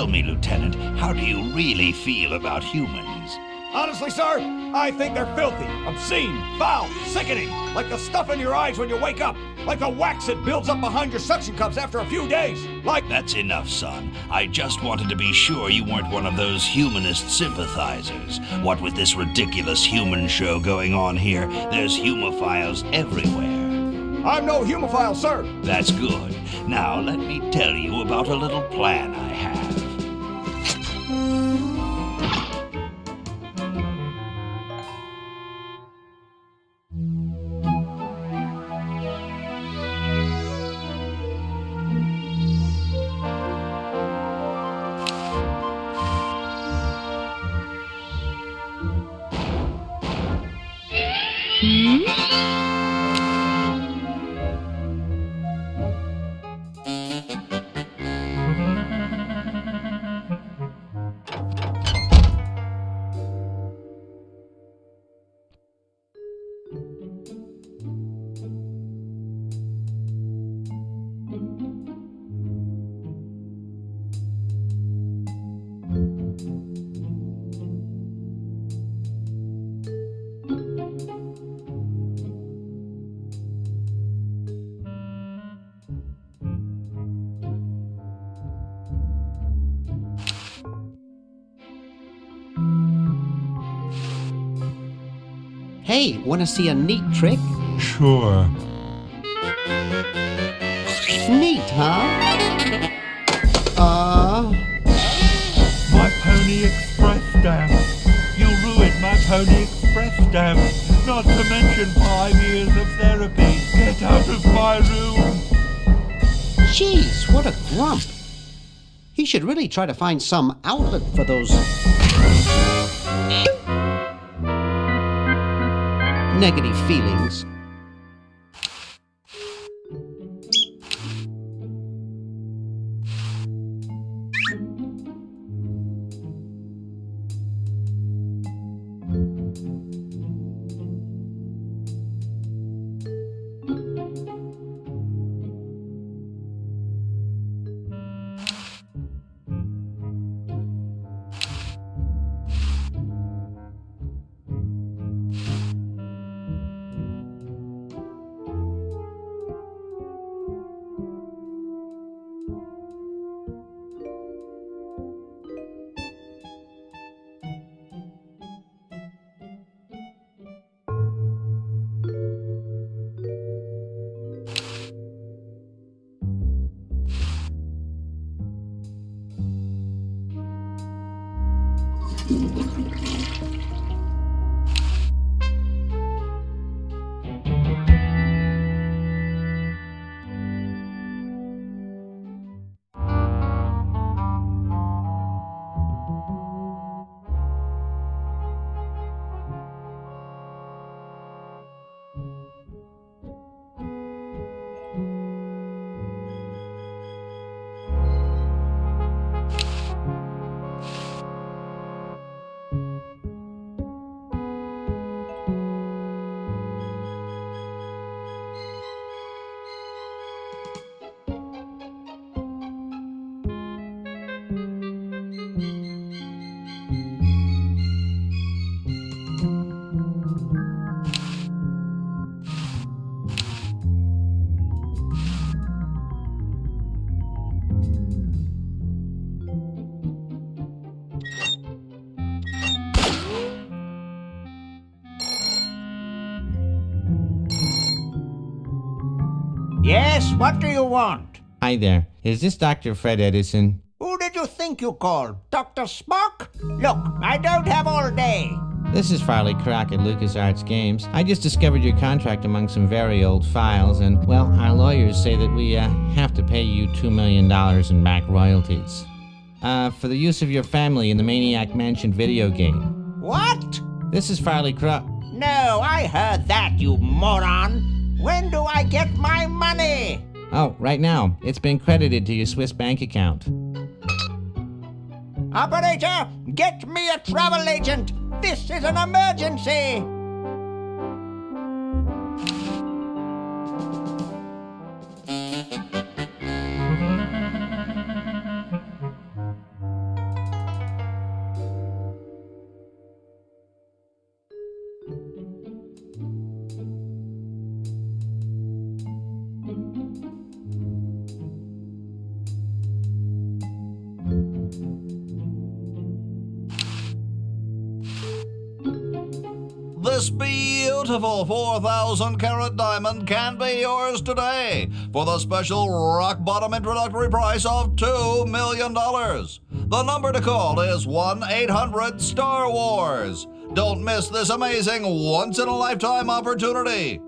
A: Tell me, Lieutenant, how do you really feel about humans?
K: Honestly, sir, I think they're filthy, obscene, foul, sickening, like the stuff in your eyes when you wake up, like the wax that builds up behind your suction cups after a few days, like...
A: That's enough, son. I just wanted to be sure you weren't one of those humanist sympathizers. What with this ridiculous human show going on here, there's humophiles everywhere.
K: I'm no humophile, sir.
A: That's good. Now let me tell you about a little plan I have.
E: Hey, wanna see a neat trick?
D: Sure.
E: Neat, huh?
O: My Pony Express stamp. You ruined my Pony Express stamp. Not to mention 5 years of therapy. Get out of my room.
E: Jeez, what a grump. He should really try to find some outlet for those negative feelings.
F: Yes, what do you want?
P: Hi there. Is this Dr. Fred Edison?
F: Who did you think you called? Dr. Spock? Look, I don't have all day.
P: This is Farley Crock at LucasArts Games. I just discovered your contract among some very old files, and, well, our lawyers say that we have to pay you $2 million in back royalties. For the use of your family in the Maniac Mansion video game.
F: What?
P: This is Farley Crock.
F: No, I heard that, you moron. When do I get my money?
P: Oh, right now. It's been credited to your Swiss bank account.
F: Operator, get me a travel agent. This is an emergency.
A: This beautiful 4,000 carat diamond can be yours today for the special rock bottom introductory price of $2 million. The number to call is 1-800-STAR-WARS. Don't miss this amazing once-in-a-lifetime opportunity.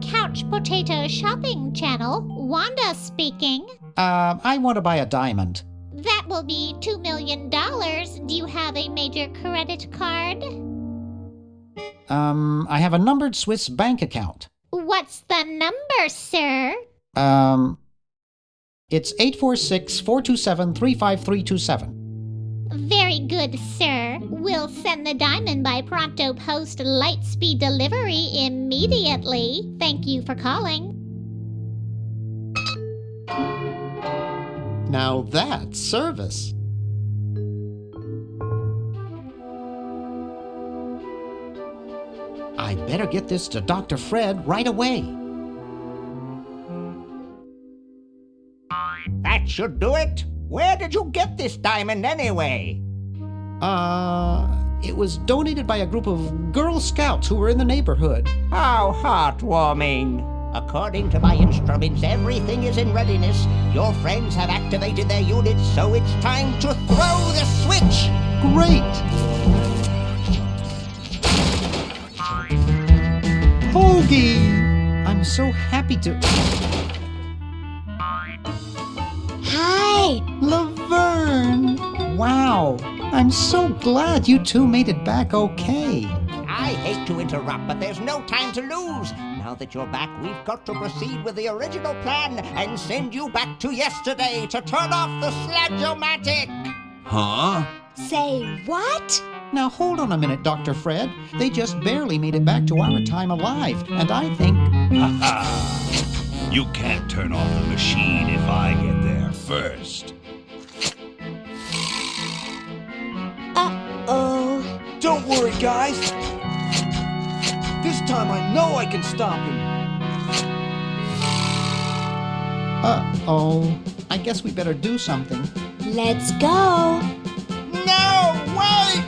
J: Couch Potato Shopping Channel, Wanda speaking.
E: I want to buy a diamond.
J: That will be $2 million. Do you have a major credit card?
E: I have a numbered Swiss bank account.
J: What's the number, sir?
E: It's 846-427-35327.
J: Very good, sir. We'll send the diamond by pronto post lightspeed delivery immediately. Thank you for calling.
E: Now that's service. I better get this to Dr. Fred right away.
F: That should do it. Where did you get this diamond anyway?
E: It was donated by a group of Girl Scouts who were in the neighborhood.
F: How heartwarming. According to my instruments, everything is in readiness. Your friends have activated their units, so it's time to throw the switch.
E: Great! Hoagie! I'm so happy to...
C: Hi!
E: Laverne! Wow! I'm so glad you two made it back okay.
F: I hate to interrupt, but there's no time to lose. Now that you're back, we've got to proceed with the original plan and send you back to yesterday to turn off the Sludge-O-Matic.
A: Huh?
C: Say what?
E: Now hold on a minute, Dr. Fred. They just barely made it back to our time alive, and I think...
A: Ha-ha! You can't turn off the machine if I get there first.
C: Uh-oh.
B: Don't worry, guys. This time I know I can stop him.
E: Uh-oh. I guess we better do something.
C: Let's go.
F: No, wait!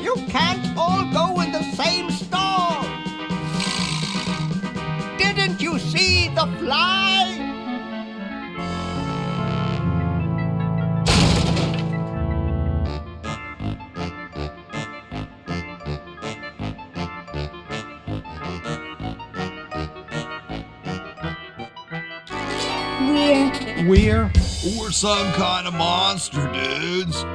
F: You can't all go in the same stall. Didn't you see the fly?
E: We're
A: some kind of monster, dudes.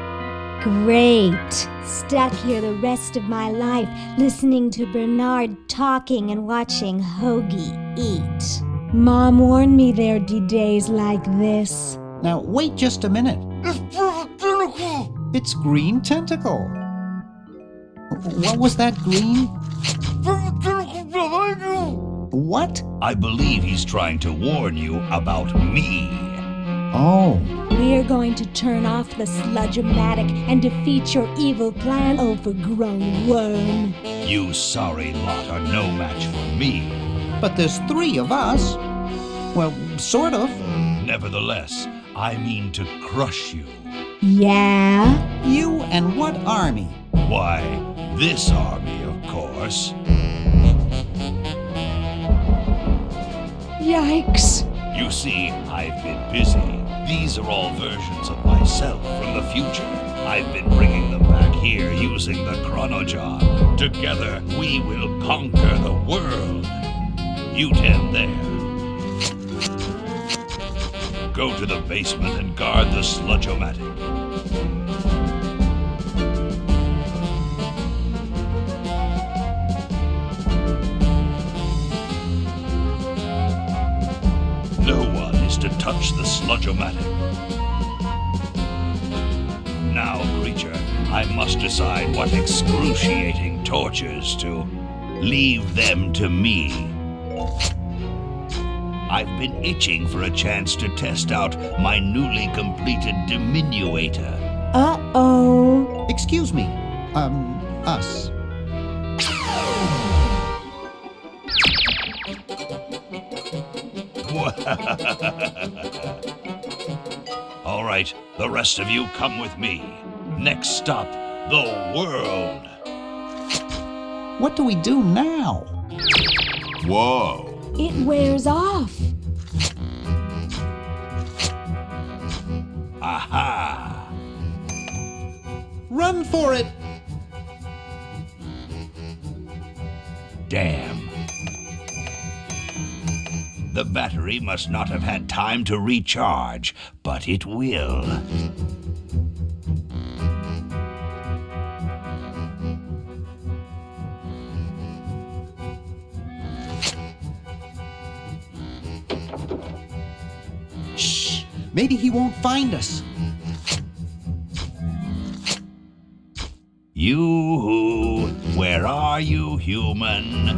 C: Great. Stuck here the rest of my life, listening to Bernard talking and watching Hoagie eat. Mom warned me there'd be days like this.
E: Now, wait just a minute.
B: It's Purple Tentacle!
E: It's Green Tentacle. What was that, Green?
B: Purple Tentacle behind you!
E: What?
A: I believe he's trying to warn you about me.
E: Oh.
C: We're going to turn off the Sludge-O-Matic and defeat your evil plan, overgrown worm.
A: You sorry lot are no match for me.
E: But there's 3 of us. Well, sort of.
A: Nevertheless, I mean to crush you.
C: Yeah?
E: You and what army?
A: Why, this army, of course.
H: Yikes.
A: You see, I've been busy. These are all versions of myself from the future. I've been bringing them back here using the Chronojon. Together, we will conquer the world. You 10 there. Go to the basement and guard the Sludge-O-Matic. No one is to touch the Sludge-O-Matic. Now, creature, I must decide what excruciating tortures to leave them to me. I've been itching for a chance to test out my newly completed diminuator.
C: Uh-oh.
E: Excuse me. Us.
A: All right, the rest of you come with me. Next stop, the world.
E: What do we do now?
D: Whoa.
C: It wears off.
A: Aha!
E: Run for it!
A: Damn. The battery must not have had time to recharge, but it will.
E: Shh! Maybe he won't find us.
A: Yoo-hoo! Where are you, human?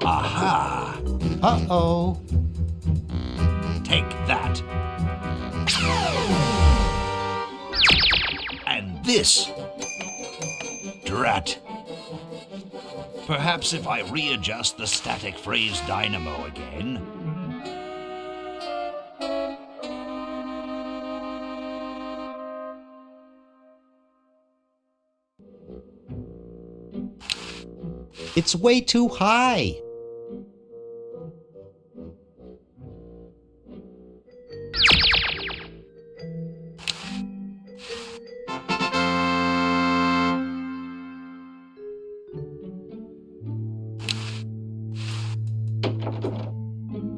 A: Aha!
E: Uh-oh.
A: Take that. And this. Drat. Perhaps if I readjust the static phrase dynamo again.
E: It's way too high.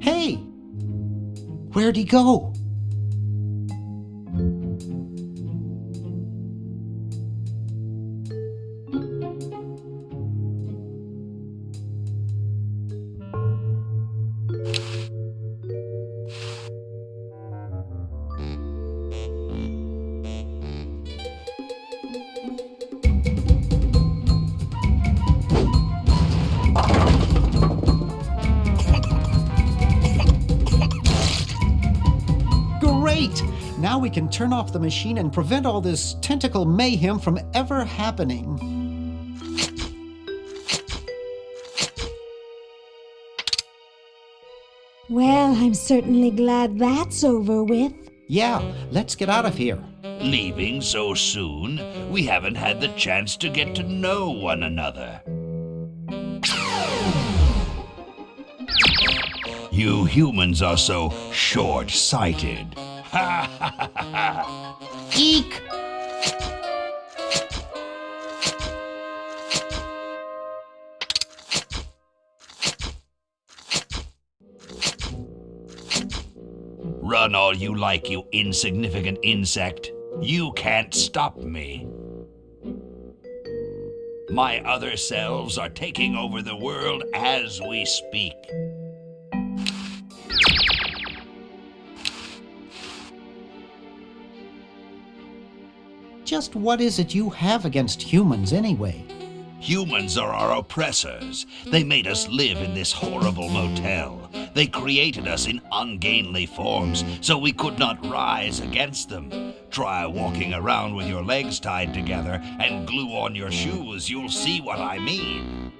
E: Hey! Where'd he go? Great! Now we can turn off the machine and prevent all this tentacle mayhem from ever happening.
C: Well, I'm certainly glad that's over with.
E: Yeah, let's get out of here.
A: Leaving so soon? We haven't had the chance to get to know one another. You humans are so short-sighted. Ha ha ha ha!
E: Eek!
A: Run all you like, you insignificant insect. You can't stop me. My other selves are taking over the world as we speak.
E: Just what is it you have against humans anyway?
A: Humans are our oppressors. They made us live in this horrible motel. They created us in ungainly forms so we could not rise against them. Try walking around with your legs tied together and glue on your shoes. You'll see what I mean.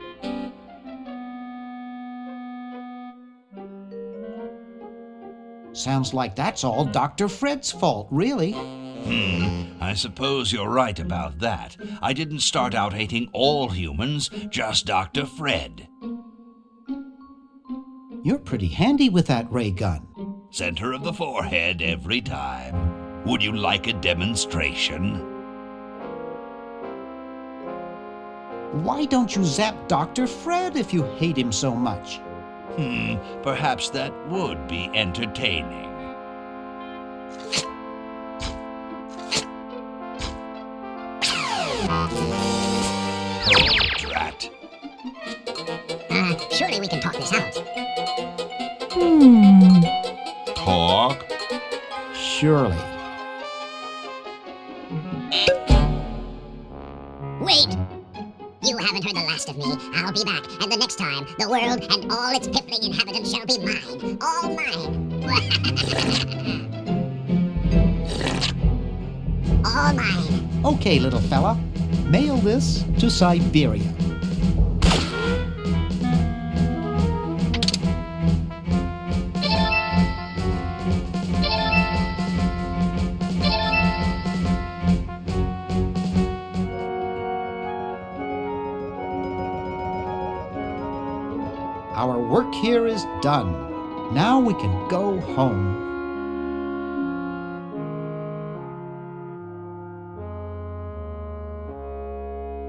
E: Sounds like that's all Dr. Fred's fault, really.
A: I suppose you're right about that. I didn't start out hating all humans, just Dr. Fred.
E: You're pretty handy with that ray gun.
A: Center of the forehead every time. Would you like a demonstration?
E: Why don't you zap Dr. Fred if you hate him so much?
A: Perhaps that would be entertaining. Oh, drat.
Q: Surely we can talk this out.
D: Talk?
E: Surely.
Q: Wait! You haven't heard the last of me. I'll be back, and the next time, the world and all its piffling inhabitants shall be mine. All mine. All mine.
E: Okay, little fella. Mail this to Siberia. Our work here is done. Now we can go home.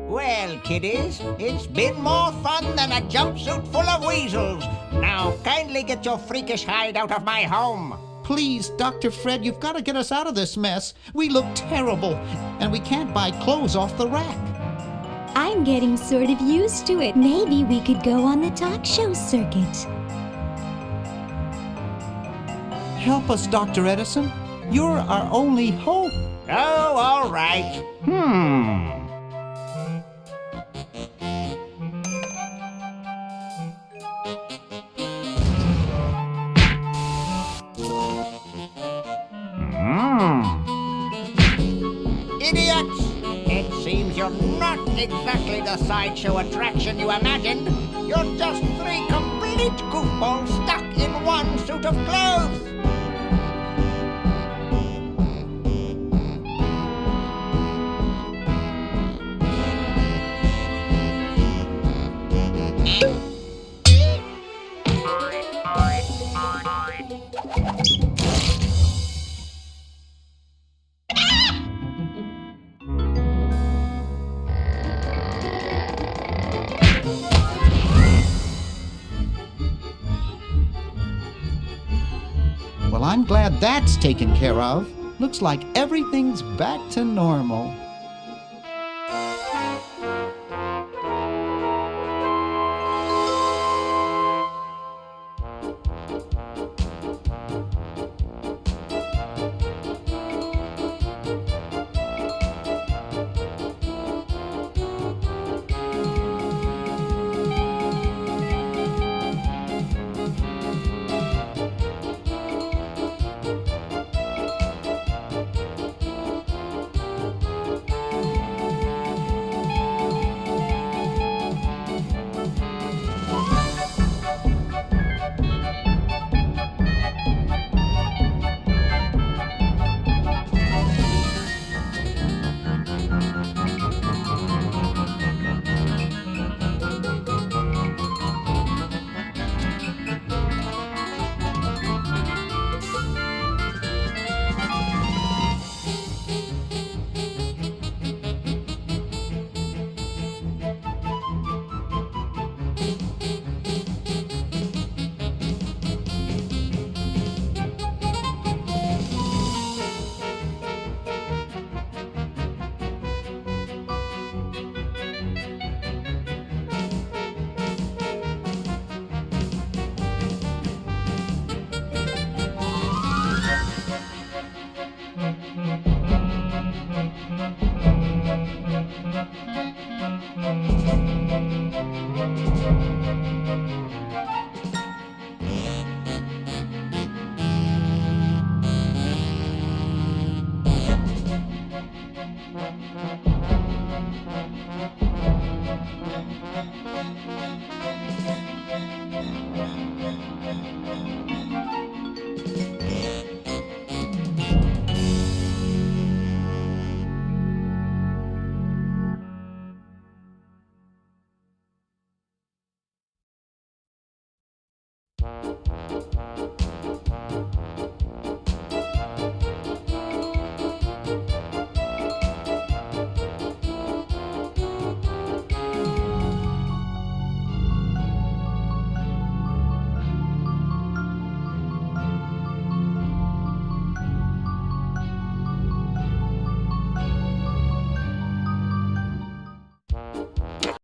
F: Well, kiddies, it's been more fun than a jumpsuit full of weasels. Now, kindly get your freakish hide out of my home.
E: Please, Dr. Fred, you've got to get us out of this mess. We look terrible, and we can't buy clothes off the rack.
C: I'm getting sort of used to it. Maybe we could go on the talk show circuit.
E: Help us, Dr. Edison. You're our only hope.
F: Oh, all right. Idiots! It seems you're not exactly the sideshow attraction you imagined. You're just three complete goofballs stuck in one suit of clothes.
E: Well, I'm glad that's taken care of. Looks like everything's back to normal.